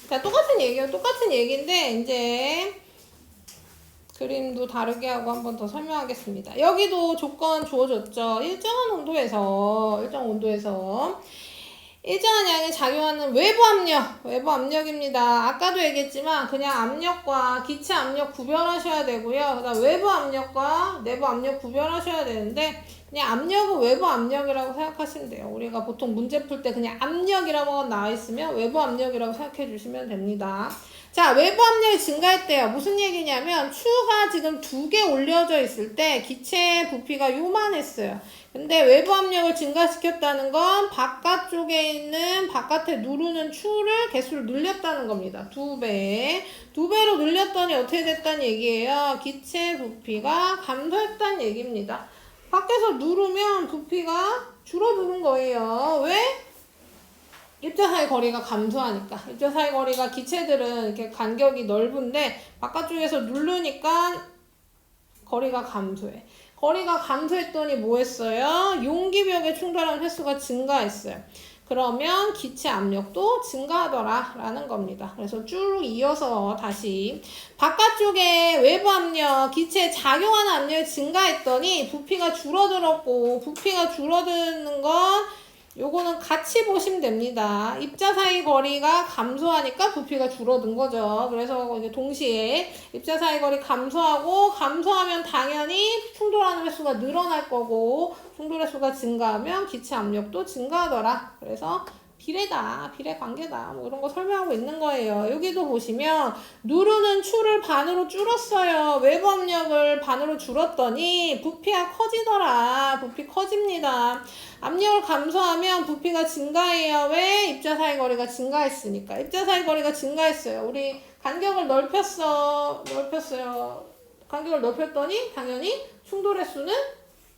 자, 똑같은 얘기인데, 이제, 그림도 다르게 하고 한 번 더 설명하겠습니다. 여기도 조건 주어졌죠. 일정한 온도에서 일정한 양이 작용하는 외부 압력입니다. 아까도 얘기했지만 그냥 압력과 기체 압력 구별하셔야 되고요. 그다음 외부 압력과 내부 압력 구별하셔야 되는데 그냥 압력은 외부 압력이라고 생각하시면 돼요. 우리가 보통 문제 풀 때 그냥 압력이라고 나와 있으면 외부 압력이라고 생각해 주시면 됩니다. 자, 외부 압력이 증가했대요. 무슨 얘기냐면 추가 지금 2개 올려져 있을 때 기체 부피가 요만했어요. 근데 외부 압력을 증가시켰다는 건 바깥쪽에 있는 바깥에 누르는 추를 개수를 늘렸다는 겁니다. 2배. 2배로 늘렸더니 어떻게 됐다는 얘기예요? 기체 부피가 감소했다는 얘기입니다. 밖에서 누르면 부피가 줄어드는 거예요. 왜? 입자 사이 거리가 감소하니까. 입자 사이 거리가 기체들은 이렇게 간격이 넓은데 바깥쪽에서 누르니까 거리가 감소해. 거리가 감소했더니 뭐 했어요? 용기벽에 충돌하는 횟수가 증가했어요. 그러면 기체 압력도 증가하더라 라는 겁니다. 그래서 쭉 이어서 다시 바깥쪽에 외부 압력, 기체에 작용하는 압력이 증가했더니 부피가 줄어들었고 부피가 줄어드는 건 요거는 같이 보시면 됩니다. 입자 사이 거리가 감소하니까 부피가 줄어든 거죠. 그래서 이제 동시에 입자 사이 거리 감소하면 당연히 충돌하는 횟수가 늘어날 거고 충돌 횟수가 증가하면 기체 압력도 증가하더라. 그래서 비례다, 비례 관계다, 뭐 이런 거 설명하고 있는 거예요. 여기도 보시면 누르는 추를 반으로 줄었어요. 외부 압력을 반으로 줄었더니 부피가 커지더라. 부피 커집니다. 압력을 감소하면 부피가 증가해요. 왜? 입자 사이 거리가 증가했으니까. 입자 사이 거리가 증가했어요. 우리 간격을 넓혔어요. 간격을 넓혔더니 당연히 충돌 횟수는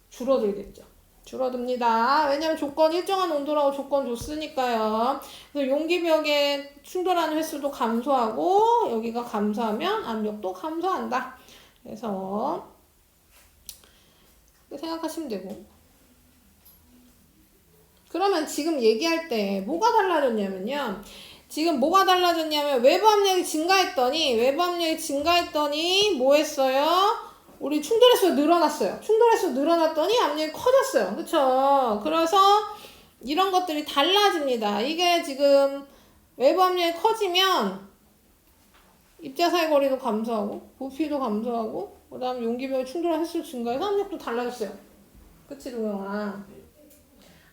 줄어들겠죠. 줄어듭니다. 왜냐면 조건 일정한 온도라고 조건 줬으니까요. 그래서 용기벽에 충돌하는 횟수도 감소하고 여기가 감소하면 압력도 감소한다. 그래서 생각하시면 되고. 그러면 지금 얘기할 때 뭐가 달라졌냐면요. 지금 뭐가 달라졌냐면 외부 압력이 증가했더니 뭐 했어요? 우리 충돌 횟수가 늘어났어요. 충돌 횟수가 늘어났더니 압력이 커졌어요. 그쵸? 그래서 이런 것들이 달라집니다. 이게 지금 외부 압력이 커지면 입자 사이 거리도 감소하고 부피도 감소하고 그 다음 용기벽의 충돌 횟수 증가해서 압력도 달라졌어요. 그치 동영아?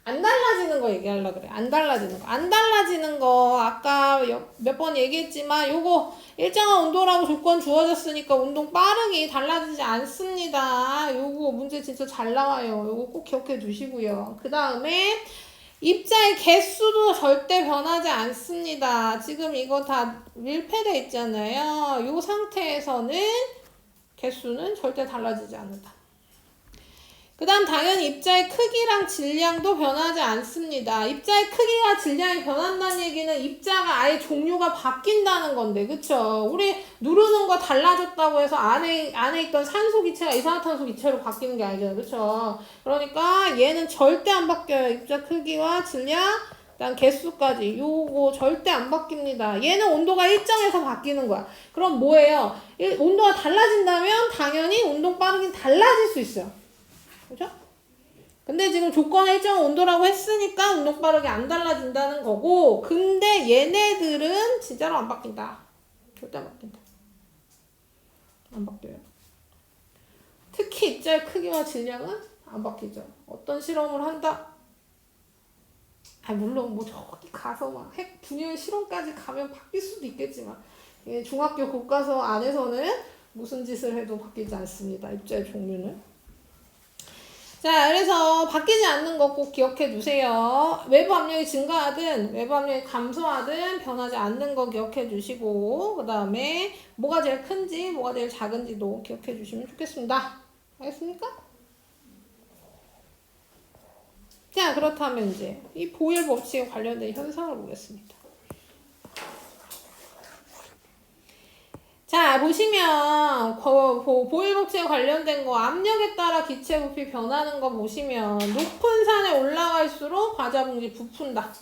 안 달라지는 거 얘기하려고 그래. 안 달라지는 거 아까 몇 번 얘기했지만 요거 일정한 온도라고 조건 주어졌으니까 운동 빠르기 달라지지 않습니다. 요거 문제 진짜 잘 나와요. 요거 꼭 기억해 두시고요. 그 다음에 입자의 개수도 절대 변하지 않습니다. 지금 이거 다 밀폐되어 있잖아요. 요 상태에서는 개수는 절대 달라지지 않는다. 그 다음 당연히 입자의 크기랑 질량도 변하지 않습니다. 입자의 크기와 질량이 변한다는 얘기는 입자가 아예 종류가 바뀐다는 건데, 그쵸? 우리 누르는 거 달라졌다고 해서 안에 있던 산소 기체가 이산화탄소 기체로 바뀌는 게 아니잖아요, 그쵸? 그러니까 얘는 절대 안 바뀌어요. 입자 크기와 질량, 그다음 개수까지 요거 절대 안 바뀝니다. 얘는 온도가 일정해서 바뀌는 거야. 그럼 뭐예요? 온도가 달라진다면 당연히 운동 빠르긴 달라질 수 있어요. 그죠? 근데 지금 조건 일정 온도라고 했으니까 운동 빠르게 안 달라진다는 거고, 근데 얘네들은 진짜로 안 바뀐다. 절대 안 바뀐다. 안 바뀌어요. 특히 입자의 크기와 질량은 안 바뀌죠. 어떤 실험을 한다? 물론 뭐 저기 가서 막 핵 분열 실험까지 가면 바뀔 수도 있겠지만, 중학교 교과서 안에서는 무슨 짓을 해도 바뀌지 않습니다. 입자의 종류는. 자, 그래서 바뀌지 않는 거 꼭 기억해 두세요. 외부 압력이 증가하든 외부 압력이 감소하든 변하지 않는 거 기억해 주시고, 그 다음에 뭐가 제일 큰지 뭐가 제일 작은지도 기억해 주시면 좋겠습니다. 알겠습니까? 자, 그렇다면 이제 이 보일 법칙에 관련된 현상을 보겠습니다. 자, 보시면 보일 법칙에 관련된 거 압력에 따라 기체 부피 변하는 거 보시면 높은 산에 올라갈수록 과자 봉지 부푼다.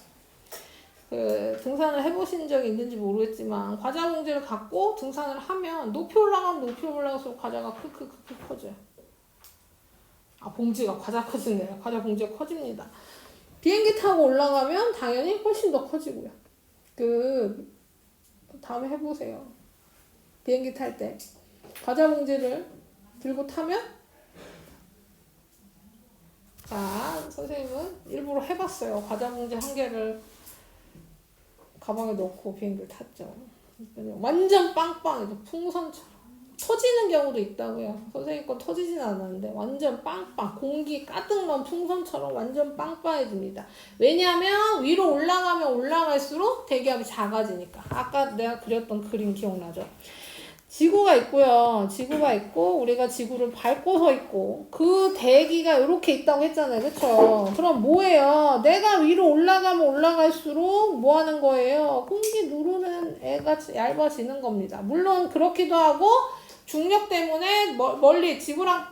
등산을 해보신 적이 있는지 모르겠지만 과자 봉지를 갖고 등산을 하면 높이 올라가면 높이 올라갈수록 과자가 크크크크 커져요. 봉지가 과자 커지네요. 과자 봉지가 커집니다. 비행기 타고 올라가면 당연히 훨씬 더 커지고요. 다음에 해보세요. 비행기 탈 때 과자 봉지를 들고 타면, 자, 선생님은 일부러 해봤어요. 과자 봉지 한 개를 가방에 넣고 비행기를 탔죠. 완전 빵빵해서 풍선처럼 터지는 경우도 있다고요. 선생님 건 터지진 않았는데 완전 빵빵, 공기 가득 넣은 풍선처럼 완전 빵빵해집니다. 왜냐하면 위로 올라가면 올라갈수록 대기압이 작아지니까. 아까 내가 그렸던 그림 기억나죠? 지구가 있고요. 지구가 있고 우리가 지구를 밟고 서 있고 그 대기가 이렇게 있다고 했잖아요. 그쵸? 그럼 뭐예요? 내가 위로 올라가면 올라갈수록 뭐 하는 거예요? 공기 누르는 애가 얇아지는 겁니다. 물론 그렇기도 하고 중력 때문에 멀리 지구랑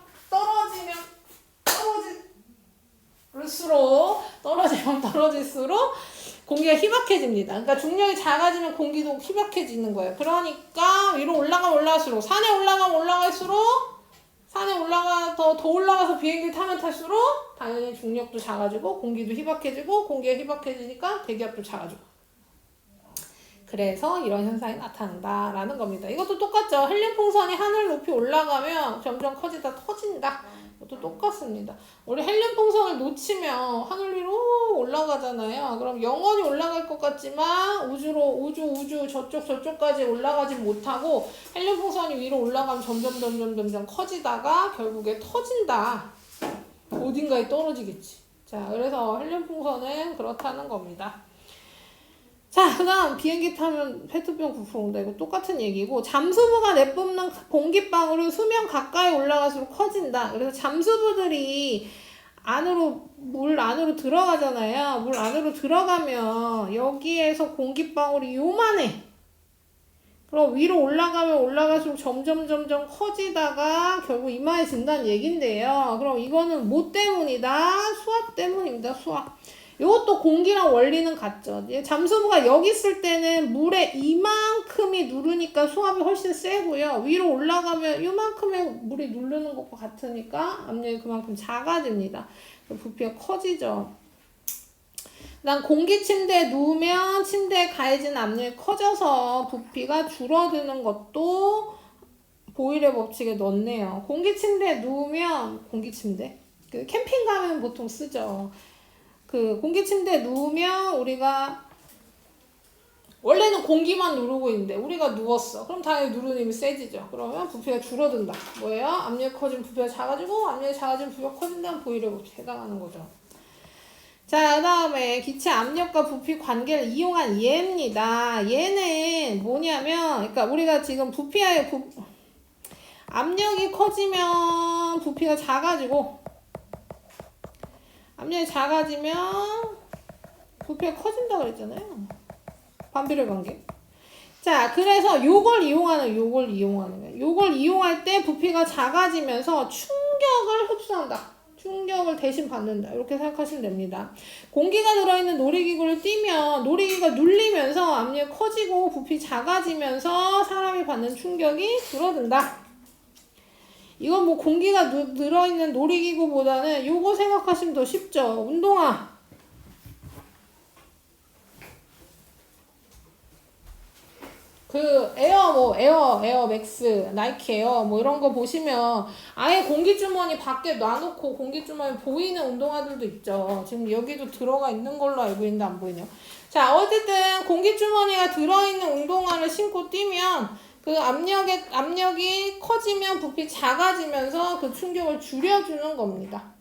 떨어질수록 공기가 희박해집니다. 그러니까 중력이 작아지면 공기도 희박해지는 거예요. 그러니까 위로 올라가면 올라갈수록, 산에 올라가면 올라갈수록, 산에 더 올라가서 비행기를 타면 탈수록 당연히 중력도 작아지고 공기도 희박해지고, 공기가 희박해지니까 대기압도 작아지고. 그래서 이런 현상이 나타난다라는 겁니다. 이것도 똑같죠. 헬륨 풍선이 하늘 높이 올라가면 점점 커지다 터진다. 이것도 똑같습니다. 우리 헬륨 풍선을 놓치면 하늘 위로 올라가잖아요. 그럼 영원히 올라갈 것 같지만 우주 저쪽까지 올라가지 못하고 헬륨 풍선이 위로 올라가면 점점 커지다가 결국에 터진다. 어딘가에 떨어지겠지. 자, 그래서 헬륨 풍선은 그렇다는 겁니다. 자, 그 다음 비행기 타면 페트병 부풀어온다. 이거 똑같은 얘기고, 잠수부가 내뿜는 공기방울은 수면 가까이 올라갈수록 커진다. 그래서 잠수부들이 물 안으로 들어가잖아요. 물 안으로 들어가면 여기에서 공기방울이 요만해. 그럼 위로 올라가면 올라갈수록 점점 커지다가 결국 이만해진다는 얘긴데요. 그럼 이거는 뭐 때문이다? 수압 때문입니다. 수압. 이것도 공기랑 원리는 같죠. 잠수부가 여기 있을 때는 물에 이만큼이 누르니까 수압이 훨씬 세고요. 위로 올라가면 이만큼의 물이 누르는 것과 같으니까 압력이 그만큼 작아집니다. 부피가 커지죠. 난 공기 침대에 누우면 침대에 가해진 압력이 커져서 부피가 줄어드는 것도 보일의 법칙에 넣었네요. 공기 침대에 누우면, 공기 침대? 캠핑 가면 보통 쓰죠. 공기 침대에 누우면 우리가 원래는 공기만 누르고 있는데 우리가 누웠어. 그럼 당연히 누르는 힘이 세지죠. 그러면 부피가 줄어든다. 뭐예요? 압력이 커지면 부피가 작아지고, 압력이 작아지면 부피가 커진다는 보일의 법칙에 해당하는 거죠. 자, 그 다음에 기체 압력과 부피 관계를 이용한 예입니다. 얘는 뭐냐면, 그러니까 우리가 지금 압력이 커지면 부피가 작아지고, 압력이 작아지면 부피가 커진다 그랬잖아요. 반비례 관계. 자, 그래서 요걸 이용하는 거예요. 요걸 이용할 때 부피가 작아지면서 충격을 흡수한다. 충격을 대신 받는다. 이렇게 생각하시면 됩니다. 공기가 들어있는 놀이기구를 띄면 놀이기구가 눌리면서 압력이 커지고 부피 작아지면서 사람이 받는 충격이 줄어든다. 이건 뭐 공기가 들어있는 놀이기구보다는 요거 생각하시면 더 쉽죠. 운동화. 에어 맥스, 나이키 에어 뭐 이런 거 보시면 아예 공기주머니 밖에 놔놓고 공기주머니 보이는 운동화들도 있죠. 지금 여기도 들어가 있는 걸로 알고 있는데 안 보이네요. 자, 어쨌든 공기주머니가 들어있는 운동화를 신고 뛰면 그 압력이 커지면 부피 작아지면서 그 충격을 줄여주는 겁니다.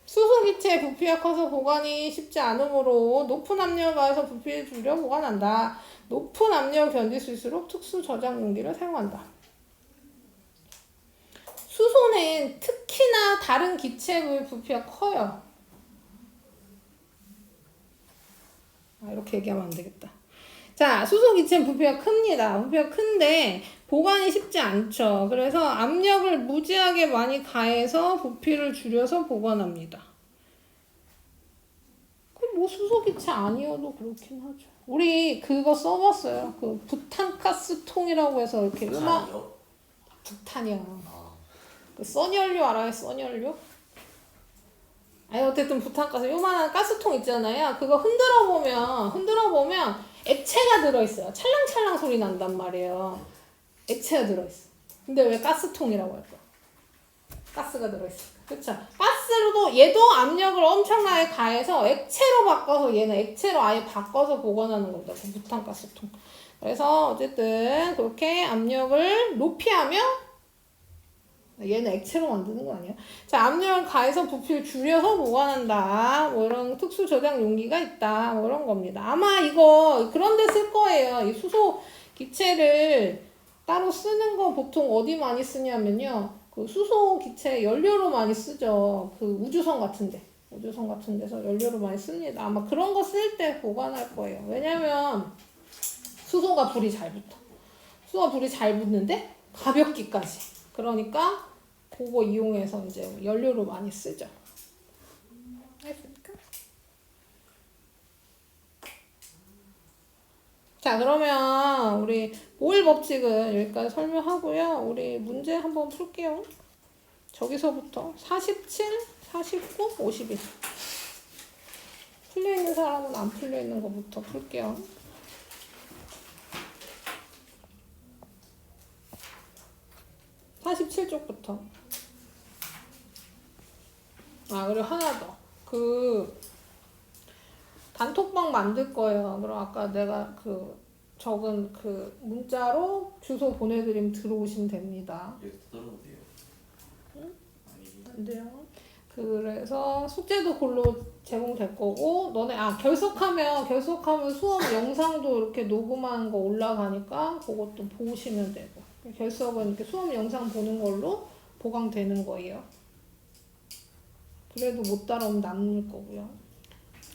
수소기체의 부피가 커서 보관이 쉽지 않으므로 높은 압력을 가해서 부피를 줄여 보관한다. 높은 압력을 견딜 수 있도록 특수 저장 용기를 사용한다. 수소는 특히나 다른 기체의 부피가 커요. 이렇게 얘기하면 안 되겠다. 자, 수소기체는 부피가 큽니다. 부피가 큰데 보관이 쉽지 않죠. 그래서 압력을 무지하게 많이 가해서 부피를 줄여서 보관합니다. 뭐 수소 기체 아니어도 그렇긴 하죠. 우리 그거 써봤어요. 그 부탄가스통이라고 해서 이렇게 아니요. 부탄이야. 아, 그 써연료 알아요? 써연료? 아니 어쨌든 부탄가스 요만한 가스통 있잖아요. 그거 흔들어 보면 액체가 들어있어요. 찰랑찰랑 소리 난단 말이에요. 액체가 들어있어. 근데 왜 가스통이라고 할까? 가스가 들어있으니까. 그쵸? 가스로도 얘도 압력을 엄청나게 가해서 액체로 바꿔서 얘는 액체로 아예 바꿔서 보관하는 겁니다. 그 부탄가스통. 그래서 어쨌든 그렇게 압력을 높이 하면 얘는 액체로 만드는 거 아니야? 자, 압력을 가해서 부피를 줄여서 보관한다. 뭐 이런 특수 저장 용기가 있다. 뭐 이런 겁니다. 아마 이거 그런 데 쓸 거예요. 이 수소 기체를 따로 쓰는 거 보통 어디 많이 쓰냐면요. 그 수소 기체 연료로 많이 쓰죠. 그 우주선 같은 데서 연료로 많이 씁니다. 아마 그런 거 쓸 때 보관할 거예요. 왜냐면 수소가 불이 잘 붙어. 수소가 불이 잘 붙는데 가볍기까지. 그러니까 그거 이용해서 이제 연료로 많이 쓰죠. 알겠습니까? 자, 그러면 우리 보일 법칙은 여기까지 설명하고요. 우리 문제 한번 풀게요. 저기서부터 47, 49, 51. 풀려있는 사람은 안 풀려있는 것부터 풀게요. 47쪽부터. 아, 그리고 하나 더. 그 단톡방 만들 거예요. 그럼 아까 내가 그 적은 그 문자로 주소 보내드리면 들어오시면 됩니다. 여기 들어도 돼요. 응? 아니, 안 돼요. 그래서 숙제도 그걸로 제공될 거고, 너네 결석하면 수업 영상도 이렇게 녹음한 거 올라가니까 그것도 보시면 되고, 결석은 이렇게 수업 영상 보는 걸로 보강되는 거예요. 그래도 못 따라오면 남을 거고요.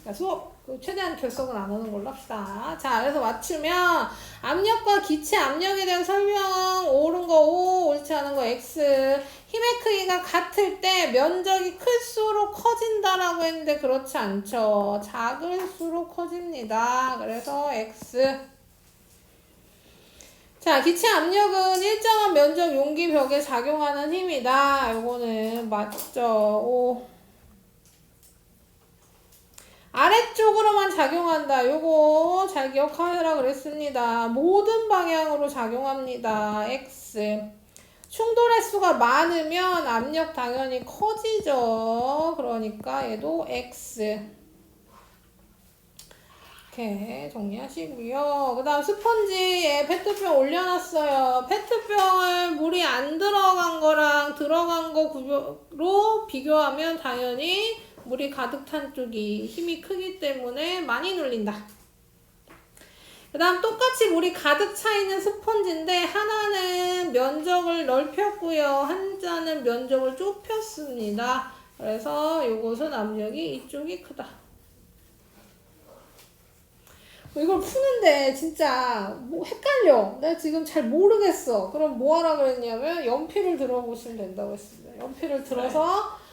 그러니까 수업 최대한 결석은 안 하는 걸로 합시다. 자, 그래서 맞추면 압력과 기체 압력에 대한 설명 옳은 거 O, 옳지 않은 거 X. 힘의 크기가 같을 때 면적이 클수록 커진다라고 했는데 그렇지 않죠. 작을수록 커집니다. 그래서 X. 자, 기체 압력은 일정한 면적 용기 벽에 작용하는 힘이다. 요거는 맞죠. O. 아래쪽으로만 작용한다. 요거 잘 기억하라 그랬습니다. 모든 방향으로 작용합니다. X. 충돌 횟수가 많으면 압력 당연히 커지죠. 그러니까 얘도 X. 이렇게 정리하시고요. 그 다음 스펀지에 페트병 올려놨어요. 페트병을 물이 안 들어간 거랑 들어간 거로 비교하면 당연히 물이 가득 찬 쪽이 힘이 크기 때문에 많이 눌린다. 그 다음 똑같이 물이 가득 차 있는 스펀지인데 하나는 면적을 넓혔고요. 한자는 면적을 좁혔습니다. 그래서 이것은 압력이 이쪽이 크다. 이걸 푸는데 진짜 뭐 헷갈려. 내가 지금 잘 모르겠어. 그럼 뭐 하라 그랬냐면 연필을 들어보시면 된다고 했습니다. 연필을 들어서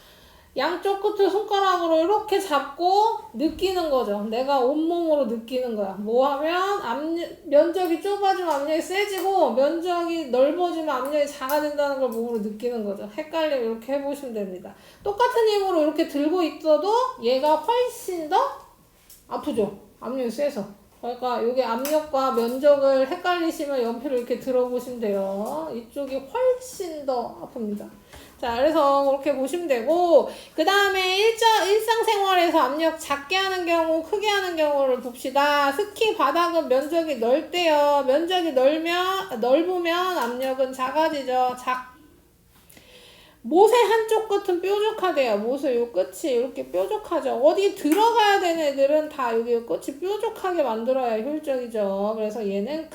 양쪽 끝을 손가락으로 이렇게 잡고 느끼는 거죠. 내가 온몸으로 느끼는 거야. 뭐 하면 면적이 좁아지면 압력이 세지고 면적이 넓어지면 압력이 작아진다는 걸 몸으로 느끼는 거죠. 헷갈리면 이렇게 해보시면 됩니다. 똑같은 힘으로 이렇게 들고 있어도 얘가 훨씬 더 아프죠. 압력이 세서. 그러니까 이게 압력과 면적을 헷갈리시면 연필을 이렇게 들어보시면 돼요. 이쪽이 훨씬 더 아픕니다. 자, 그래서 그렇게 보시면 되고, 그 다음에 일상생활에서 압력 작게 하는 경우, 크게 하는 경우를 봅시다. 스키 바닥은 면적이 넓대요. 면적이 넓으면 압력은 작아지죠. 못의 한쪽 끝은 뾰족하대요. 못의 요 끝이 이렇게 뾰족하죠. 어디 들어가야 되는 애들은 다 여기 끝이 뾰족하게 만들어야 효율적이죠. 그래서 얘는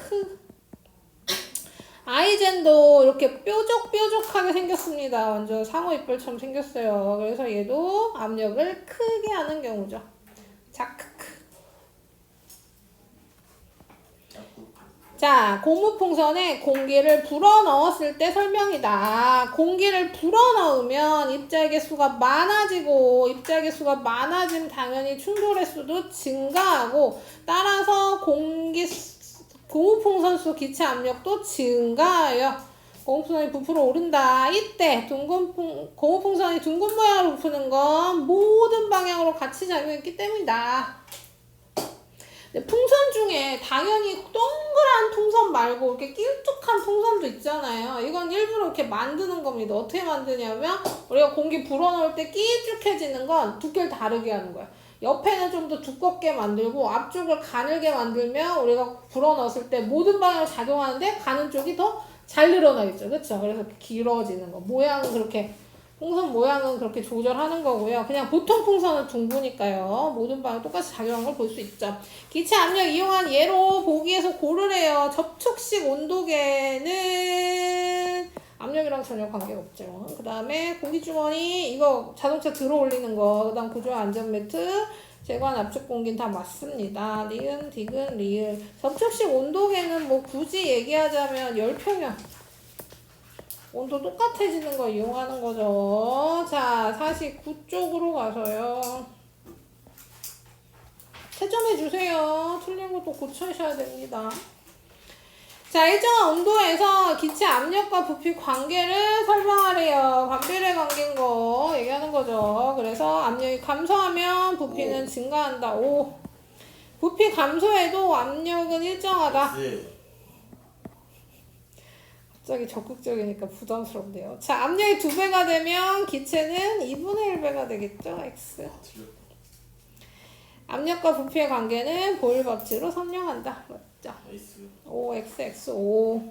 아이젠도 이렇게 뾰족하게 생겼습니다. 완전 상어 이빨처럼 생겼어요. 그래서 얘도 압력을 크게 하는 경우죠. 자크크. 자, 고무풍선에 공기를 불어넣었을 때 설명이다. 공기를 불어넣으면 입자의 개수가 많아지고 입자의 개수가 많아지면 당연히 충돌 횟수도 증가하고 따라서 고무풍선 속 기체 압력도 증가해요. 고무풍선이 부풀어 오른다. 이때 고무풍선이 둥근 모양으로 부푸는 건 모든 방향으로 같이 작용했기 때문이다. 풍선 중에 당연히 동그란 풍선 말고 이렇게 길쭉한 풍선도 있잖아요. 이건 일부러 이렇게 만드는 겁니다. 어떻게 만드냐면 우리가 공기 불어넣을 때 길쭉해지는 건 두께를 다르게 하는 거예요. 옆에는 좀 더 두껍게 만들고 앞쪽을 가늘게 만들면 우리가 불어넣었을 때 모든 방향으로 작용하는데 가는 쪽이 더 잘 늘어나겠죠. 그렇죠? 그래서 길어지는 거. 모양은 그렇게 풍선 모양은 그렇게 조절하는 거고요. 그냥 보통 풍선은 둥그니까요. 모든 방향 똑같이 작용한 걸 볼 수 있죠. 기체 압력 이용한 예로 보기에서 고르래요. 접촉식 온도계는 압력이랑 전혀 관계가 없죠. 그 다음에 공기주머니 이거 자동차 들어 올리는 거. 그 다음 구조화 안전벨트 제거한 압축 공기는 다 맞습니다. 니은, 디귿, 리을. 접촉식 온도계는 뭐 굳이 얘기하자면 열평형. 온도 똑같아지는 거 이용하는 거죠. 자, 49쪽으로 가서요. 채점해 주세요. 틀린 것도 고쳐주셔야 됩니다. 자, 일정한 온도에서 기체 압력과 부피 관계를 설명하래요. 반비례 관계인 거 얘기하는 거죠. 그래서 압력이 감소하면 부피는 증가한다. 오. 부피 감소해도 압력은 일정하다. 갑자기 적극적이니까 부담스럽네요. 자, 압력이 2배가 되면 기체는 2분의 1배가 되겠죠. X. 압력과 부피의 관계는 보일 법칙으로 설명한다. 맞죠? O, X, X, O.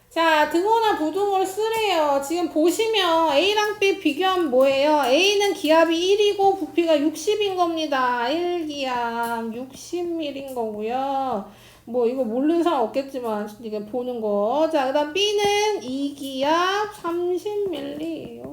자, 등호나 부등호를 쓰래요. 지금 보시면 A랑 B 비교하면 뭐예요? A는 기압이 1이고 부피가 60인 겁니다. 1기압 60ml인 거고요. 뭐 이거 모르는 사람 없겠지만 이게 보는 거. 자, 그 다음 B는 2기압 30ml예요.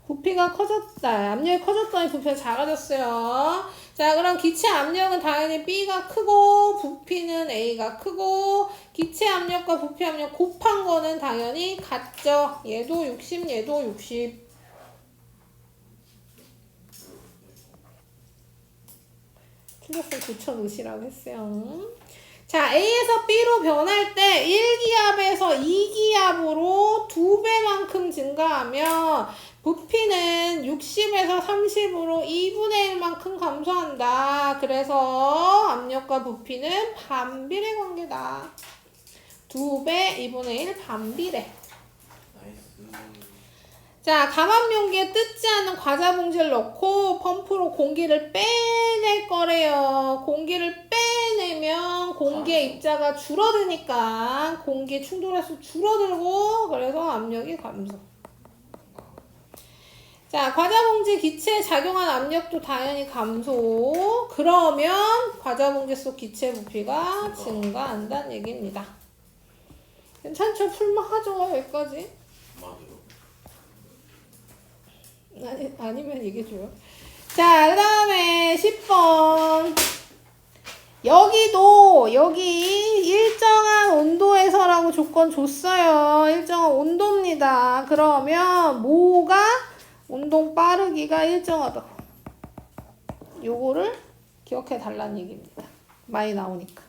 부피가 커졌다. 압력이 커졌더니 부피가 작아졌어요. 자, 그럼 기체 압력은 당연히 B가 크고 부피는 A가 크고 기체 압력과 부피 압력 곱한 거는 당연히 같죠. 얘도 60, 얘도 60. 틀렸으면 고쳐 놓으시라고 했어요. 자, A에서 B로 변할 때 1기압에서 2기압으로 2배만큼 증가하면 부피는 60에서 30으로 2분의 1만큼 감소한다. 그래서 압력과 부피는 반비례 관계다. 2배, 2분의 1 반비례. 자, 감압용기에 뜯지 않은 과자 봉지를 넣고 펌프로 공기를 빼낼 거래요. 공기를 빼내면 공기의 입자가 줄어드니까 공기의 충돌횟수 줄어들고 그래서 압력이 감소. 자, 과자 봉지 기체에 작용한 압력도 당연히 감소. 그러면 과자 봉지 속 기체 부피가 증가한다는 얘기입니다. 괜찮죠? 풀만하죠? 여기까지? 아니면 얘기해줘요. 자, 그 다음에 10번. 여기 일정한 온도에서라고 조건 줬어요. 일정한 온도입니다. 그러면 뭐가 운동 빠르기가 일정하다. 요거를 기억해 달라는 얘기입니다. 많이 나오니까.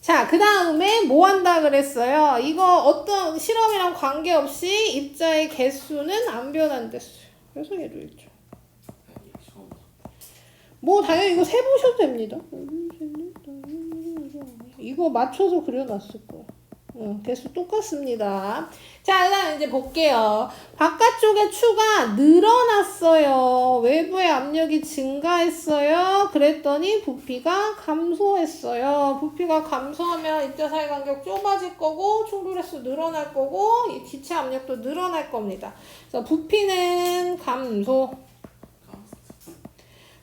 자, 그 다음에 뭐 한다 그랬어요? 이거 어떤 실험이랑 관계없이 입자의 개수는 안 변한댔어요. 그래서 얘도 있죠. 뭐 당연히 이거 세보셔도 됩니다. 이거 맞춰서 그려놨을 거예요. 개수 똑같습니다. 자, 그 다음 이제 볼게요. 바깥쪽의 추가 늘어났어요. 외부의 압력이 증가했어요. 그랬더니 부피가 감소했어요. 부피가 감소하면 입자 사이 간격 좁아질 거고 충돌횟수 늘어날 거고 이 기체 압력도 늘어날 겁니다. 그래서 부피는 감소.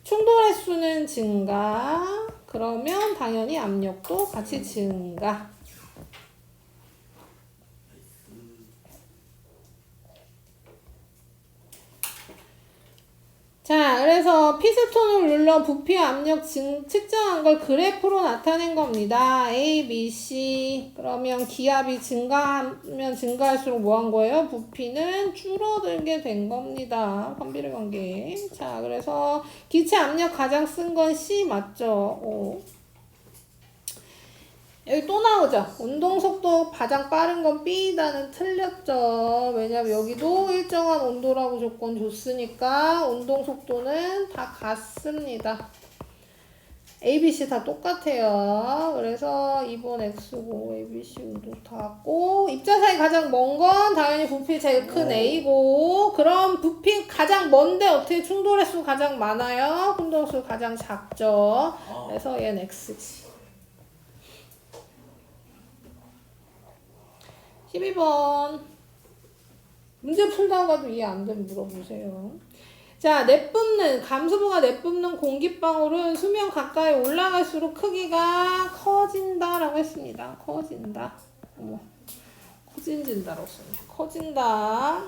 충돌횟수는 증가. 그러면 당연히 압력도 같이 증가. 자, 그래서 피스톤을 눌러 부피 압력 측정한 걸 그래프로 나타낸 겁니다. A, B, C. 그러면 기압이 증가하면 증가할수록 뭐 한 거예요? 부피는 줄어들게 된 겁니다. 반비례 관계. 자, 그래서 기체 압력 가장 쓴 건 C 맞죠? 오. 여기 또 나오죠. 운동속도 가장 빠른 건 B다는 틀렸죠. 왜냐면 여기도 일정한 온도라고 조건 줬으니까 운동속도는 다 같습니다. A, B, C 다 똑같아요. 그래서 2번 X고 A, B, C 운동 다 같고 입자사이 가장 먼 건 당연히 부피 제일 큰 A고 그럼 부피 가장 먼데 어떻게 충돌횟수 가장 많아요? 충돌횟수 가장 작죠. 그래서 얘는 X지. 12번 문제 풀다가도 이해 안 되면 물어보세요. 자, 내뿜는 감수부가 내뿜는 공기방울은 수면 가까이 올라갈수록 크기가 커진다라고 했습니다. 커진다. 어머, 커진다라고 썼네. 커진다.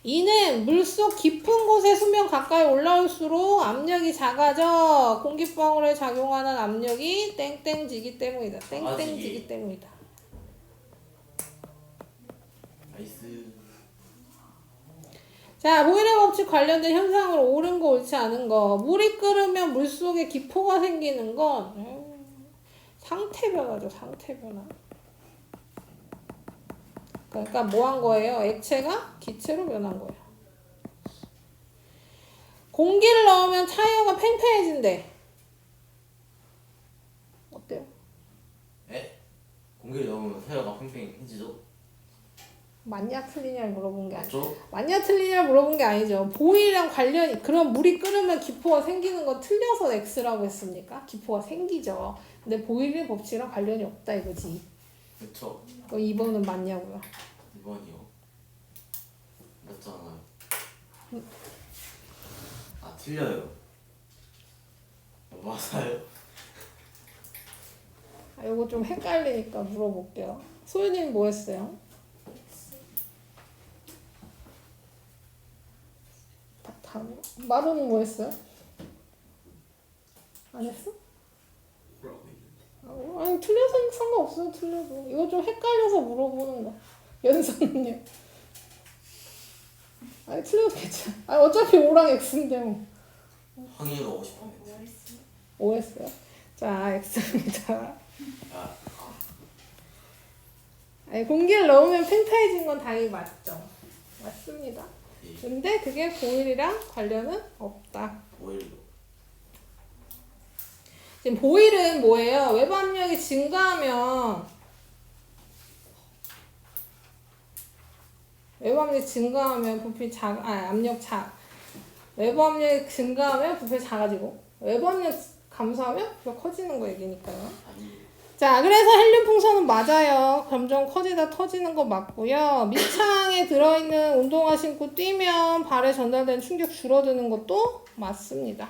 이는 물속 깊은 곳에 수면 가까이 올라올수록 압력이 작아져 공기방울에 작용하는 압력이 땡땡지기 때문이다. 땡땡지기 때문이다. 나이스. 자, 보일러 법칙 관련된 현상으로 옳은 거 옳지 않은 거. 물이 끓으면 물속에 기포가 생기는 건 상태 변화죠. 상태 변화. 그러니까 뭐 한 거예요? 액체가 기체로 변한 거예요. 공기를 넣으면 타이어가 팽팽해진대. 어때요? 에? 공기를 넣으면 타이어가 팽팽해지죠? 맞냐 틀리냐 물어본 게 아니죠. 맞죠? 맞냐 틀리냐 물어본 게 아니죠. 보일이랑 관련이 그럼 물이 끓으면 기포가 생기는 건 틀려서 X라고 했습니까? 기포가 생기죠. 근데 보일의 법칙이랑 관련이 없다 이거지. 그쵸. 그럼 2번은 맞냐고요. 2번이요. 맞잖아요. 아, 틀려요. 맞아요. 아, 요거 좀 헷갈리니까 물어볼게요. 소연이는 뭐 했어요? 마루는 뭐 했어요? 안 했어? 아니 틀려서 상관없어요. 틀려도 이거 좀 헷갈려서 물어보는 거. 연서는요? 아니 틀려도 괜찮아. 아니 어차피 O랑 X인데 뭐. 황희가 50%. O 했어요? 자 X입니다. 아, 아니 공기를 넣으면 팽팽해진 건 당연히 맞죠. 맞습니다. 예. 근데 그게 보일이랑 관련은 없다. 오일로. 지금 보일은 뭐예요? 외부 압력이 증가하면 외부 압력이 증가하면 부피 외부 압력이 증가하면 부피 작아지고 외부 압력 감소하면 부피가 커지는 거 얘기니까요. 아니. 자, 그래서 헬륨 풍선은 맞아요. 점점 커지다 터지는 거 맞고요. 밑창에 들어있는 운동화 신고 뛰면 발에 전달되는 충격 줄어드는 것도 맞습니다.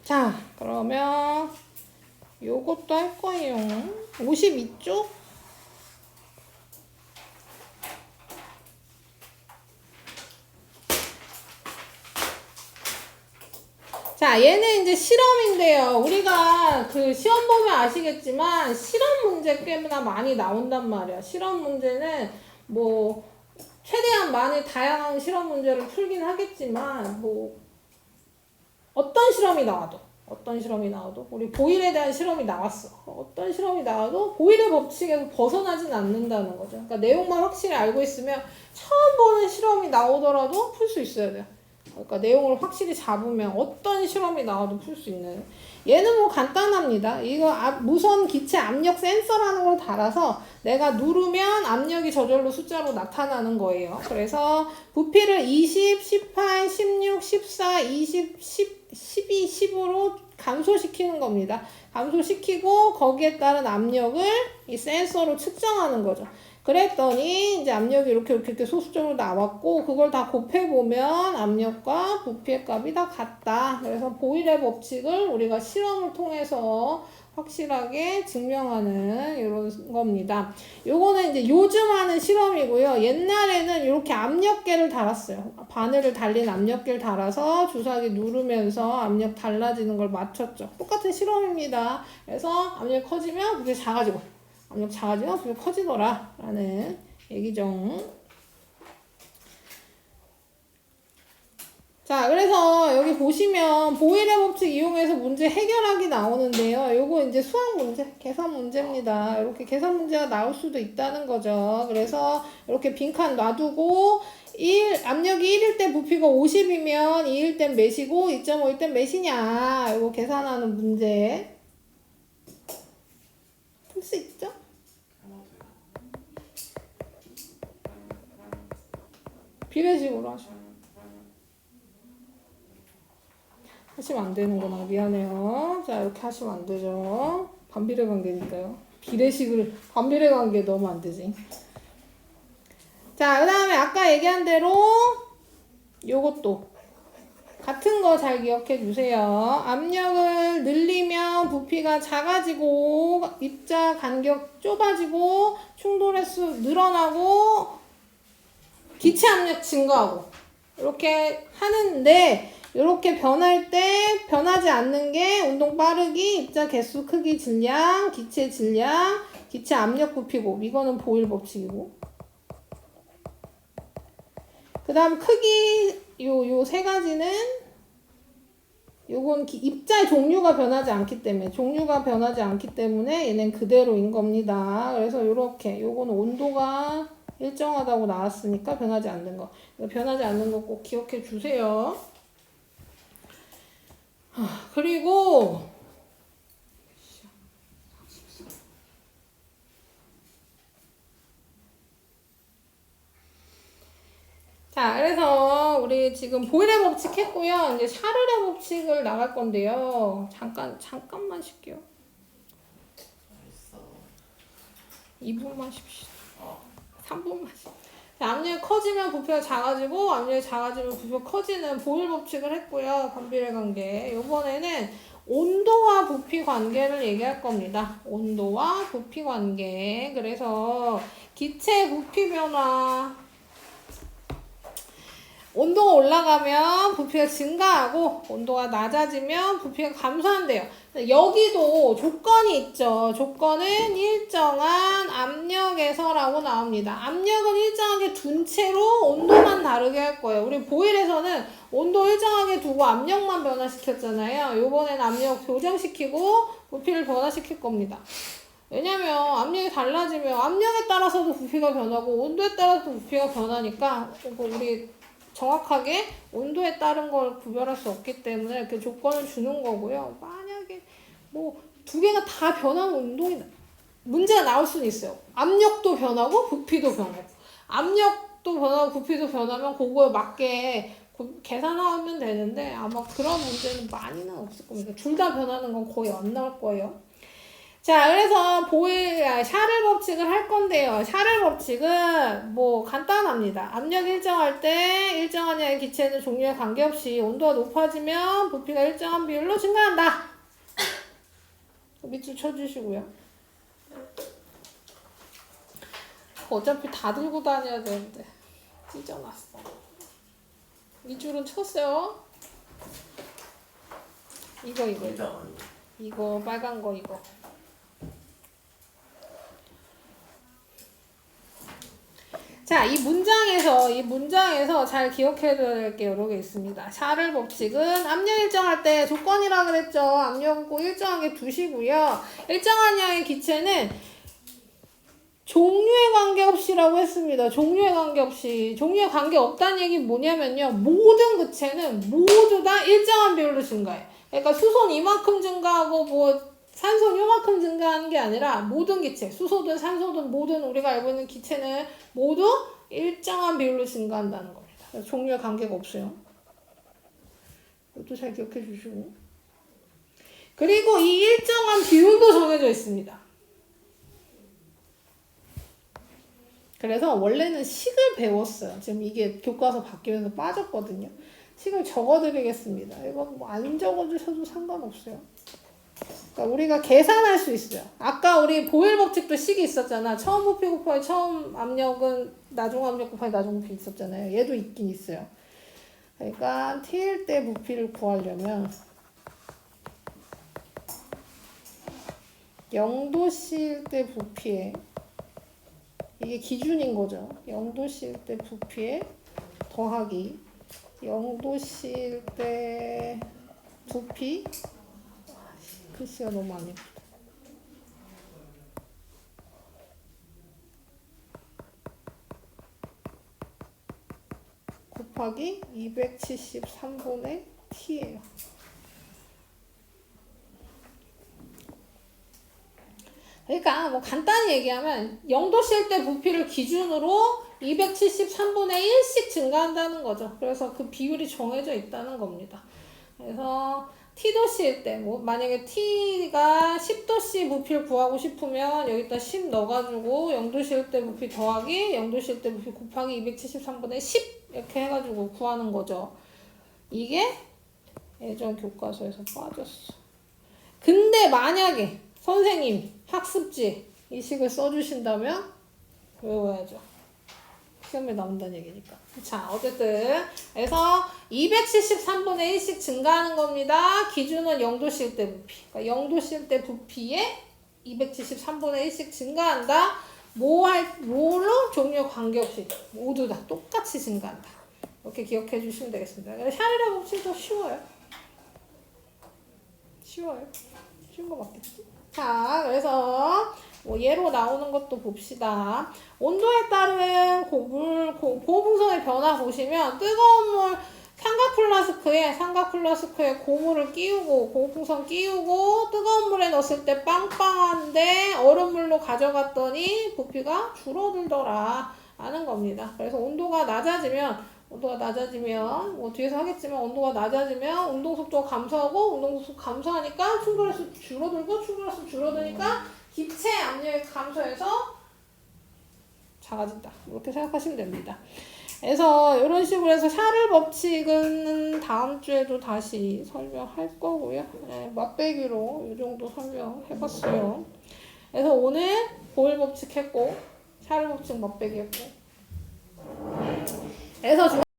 자, 그러면 요것도 할 거예요. 52쪽. 자, 얘는 이제 실험인데요. 우리가 그 시험 보면 아시겠지만 실험 문제 꽤나 많이 나온단 말이야. 실험 문제는 뭐 최대한 많이 다양한 실험 문제를 풀긴 하겠지만 뭐 어떤 실험이 나와도 우리 보일에 대한 실험이 나왔어. 어떤 실험이 나와도 보일의 법칙에서 벗어나진 않는다는 거죠. 그러니까 내용만 확실히 알고 있으면 처음 보는 실험이 나오더라도 풀 수 있어야 돼요. 그러니까 내용을 확실히 잡으면 어떤 실험이 나와도 풀 수 있는. 얘는 뭐 간단합니다. 이거 무선 기체 압력 센서라는 걸 달아서 내가 누르면 압력이 저절로 숫자로 나타나는 거예요. 그래서 부피를 20, 18, 16, 14, 20, 12, 10으로 감소시키는 겁니다. 감소시키고 거기에 따른 압력을 이 센서로 측정하는 거죠. 그랬더니 이제 압력이 이렇게 소수점으로 나왔고 그걸 다 곱해보면 압력과 부피의 값이 다 같다. 그래서 보일의 법칙을 우리가 실험을 통해서 확실하게 증명하는 이런 겁니다. 요거는 이제 요즘 하는 실험이고요. 옛날에는 이렇게 압력계를 달았어요. 바늘을 달린 압력계를 달아서 주사기 누르면서 압력 달라지는 걸 맞췄죠. 똑같은 실험입니다. 그래서 압력이 커지면 그게 작아지고, 압력 작아지면 그게 커지더라 라는 얘기죠. 자, 그래서 여기 보시면 보일의 법칙 이용해서 문제 해결하기 나오는데요. 요거 이제 수학 문제, 계산 문제입니다. 이렇게 계산 문제가 나올 수도 있다는 거죠. 그래서 이렇게 빈칸 놔두고 압력이 1일 때 부피가 50이면 2일 땐 몇이고 2.5일 땐 몇이냐. 요거 계산하는 문제. 풀 수 있죠? 비례식으로 하시면 안 되는구나. 미안해요. 자, 이렇게 하시면 안 되죠. 반비례 관계니까요. 반비례 관계 넣으면 안 되지. 자, 그 다음에 아까 얘기한 대로 요것도 같은 거 잘 기억해 주세요. 압력을 늘리면 부피가 작아지고 입자 간격 좁아지고 충돌 횟수 늘어나고 기체 압력 증가하고 이렇게 하는데 이렇게 변할 때 변하지 않는 게 운동 빠르기, 입자 개수, 크기, 질량, 기체 질량, 기체 압력 부피고 이거는 보일 법칙이고 그 다음 크기 요 세 가지는 요건 입자의 종류가 변하지 않기 때문에 얘는 그대로인 겁니다. 그래서 요렇게 요거는 온도가 일정하다고 나왔으니까 변하지 않는 거. 변하지 않는 거 꼭 기억해 주세요. 그리고 자, 그래서 우리 지금 보일의 법칙 했고요. 이제 샤를의 법칙을 나갈 건데요. 잠깐만 쉴게요. 2분만 쉽시다. 3분만 쉽시다. 압력이 커지면 부피가 작아지고 압력이 작아지면 부피가 커지는 보일 법칙을 했고요. 반비례 관계. 이번에는 온도와 부피 관계를 얘기할 겁니다. 온도와 부피 관계. 그래서 기체 부피 변화. 온도가 올라가면 부피가 증가하고 온도가 낮아지면 부피가 감소한대요. 여기도 조건이 있죠. 조건은 일정한 압력에서라고 나옵니다. 압력은 일정하게 둔 채로 온도만 다르게 할 거예요. 우리 보일에서는 온도 일정하게 두고 압력만 변화시켰잖아요. 요번엔 압력 조정시키고 부피를 변화시킬 겁니다. 왜냐면 압력이 달라지면 압력에 따라서도 부피가 변하고 온도에 따라서도 부피가 변하니까 우리 정확하게 온도에 따른 걸 구별할 수 없기 때문에 이렇게 조건을 주는 거고요. 만약에 뭐 두 개가 다 변하는 운동이 문제가 나올 수는 있어요. 압력도 변하고 부피도 변하고 압력도 변하고 부피도 변하면 그거에 맞게 계산하면 되는데 아마 그런 문제는 많이는 없을 겁니다. 둘 다 변하는 건 거의 안 나올 거예요. 자, 그래서 샤를 법칙을 할 건데요. 샤를 법칙은 뭐 간단합니다. 압력 일정할 때 일정한 양의 기체는 종류에 관계없이 온도가 높아지면 부피가 일정한 비율로 증가한다. 밑줄 쳐주시고요. 어차피 다 들고 다녀야 되는데 찢어놨어. 밑줄은 쳤어요. 이거 빨간 거 이거. 자, 이 문장에서 잘 기억해야 될 게 여러 개 있습니다. 샤를 법칙은 압력 일정할 때 조건이라 그랬죠. 압력은 꼭 일정하게 두시고요. 일정한 양의 기체는 종류에 관계없이라고 했습니다. 종류에 관계없이. 종류에 관계없다는 얘기는 뭐냐면요. 모든 기체는 모두 다 일정한 비율로 증가해. 그러니까 수소는 이만큼 증가하고 뭐 산소는 요만큼 증가하는 게 아니라 모든 기체, 수소든 산소든 모든 우리가 알고 있는 기체는 모두 일정한 비율로 증가한다는 겁니다. 종류에 관계가 없어요. 이것도 잘 기억해 주시고. 그리고 이 일정한 비율도 정해져 있습니다. 그래서 원래는 식을 배웠어요. 지금 이게 교과서 바뀌면서 빠졌거든요. 식을 적어드리겠습니다. 이건 뭐 안 적어주셔도 상관없어요. 그러니까 우리가 계산할 수 있어요. 아까 우리 보일 법칙도 식이 있었잖아. 처음 부피 곱하기 처음 압력은 나중 압력 곱하기 나중 부피 있었잖아요. 얘도 있긴 있어요. 그러니까 T일 때 부피를 구하려면 0도씨일 때 부피에 이게 기준인 거죠. 0도씨일 때 부피에 더하기 0도씨일 때 부피 글씨가 너무 안 예쁘다. 곱하기 273분의 T예요. 그러니까 뭐 간단히 얘기하면 0도씨일 때 부피를 기준으로 273분의 1씩 증가한다는 거죠. 그래서 그 비율이 정해져 있다는 겁니다. 그래서 T도씨일 때, 뭐 만약에 T가 10도씨 부피를 구하고 싶으면 여기다 10 넣어가지고 0도씨일 때 부피 더하기 0도씨일 때 부피 곱하기 273분의 10 이렇게 해가지고 구하는 거죠. 이게 예전 교과서에서 빠졌어. 근데 만약에 선생님이 학습지 이 식을 써주신다면 외워야죠. 시험에 나온다는 얘기니까. 자, 어쨌든 그래서 273분의 1씩 증가하는 겁니다. 기준은 0도씨일 때 부피. 그러니까 0도씨일 때 부피에 273분의 1씩 증가한다. 뭐로 종류 관계없이 모두 다 똑같이 증가한다. 이렇게 기억해 주시면 되겠습니다. 샤르레 법칙도 쉬워요. 쉬워요. 쉬운 거 맞겠지? 자, 그래서 뭐 예로 나오는 것도 봅시다. 온도에 따른 고분성의 변화 보시면 뜨거운 물 삼각플라스크에 고물을 끼우고 고분성 끼우고 뜨거운 물에 넣었을 때 빵빵한데 얼음물로 가져갔더니 부피가 줄어들더라 하는 겁니다. 그래서 온도가 낮아지면 뭐 뒤에서 하겠지만 온도가 낮아지면 운동 속도가 감소하고 운동 속도 감소하니까 충돌횟수 줄어들고 충돌횟수 줄어드니까 기체 압력이 감소해서 작아진다. 이렇게 생각하시면 됩니다. 그래서 이런 식으로 해서 샤를 법칙은 다음 주에도 다시 설명할 거고요. 네, 맛배기로 이 정도 설명해봤어요. 그래서 오늘 보일 법칙 했고 샤를 법칙 맛배기 했고 그래서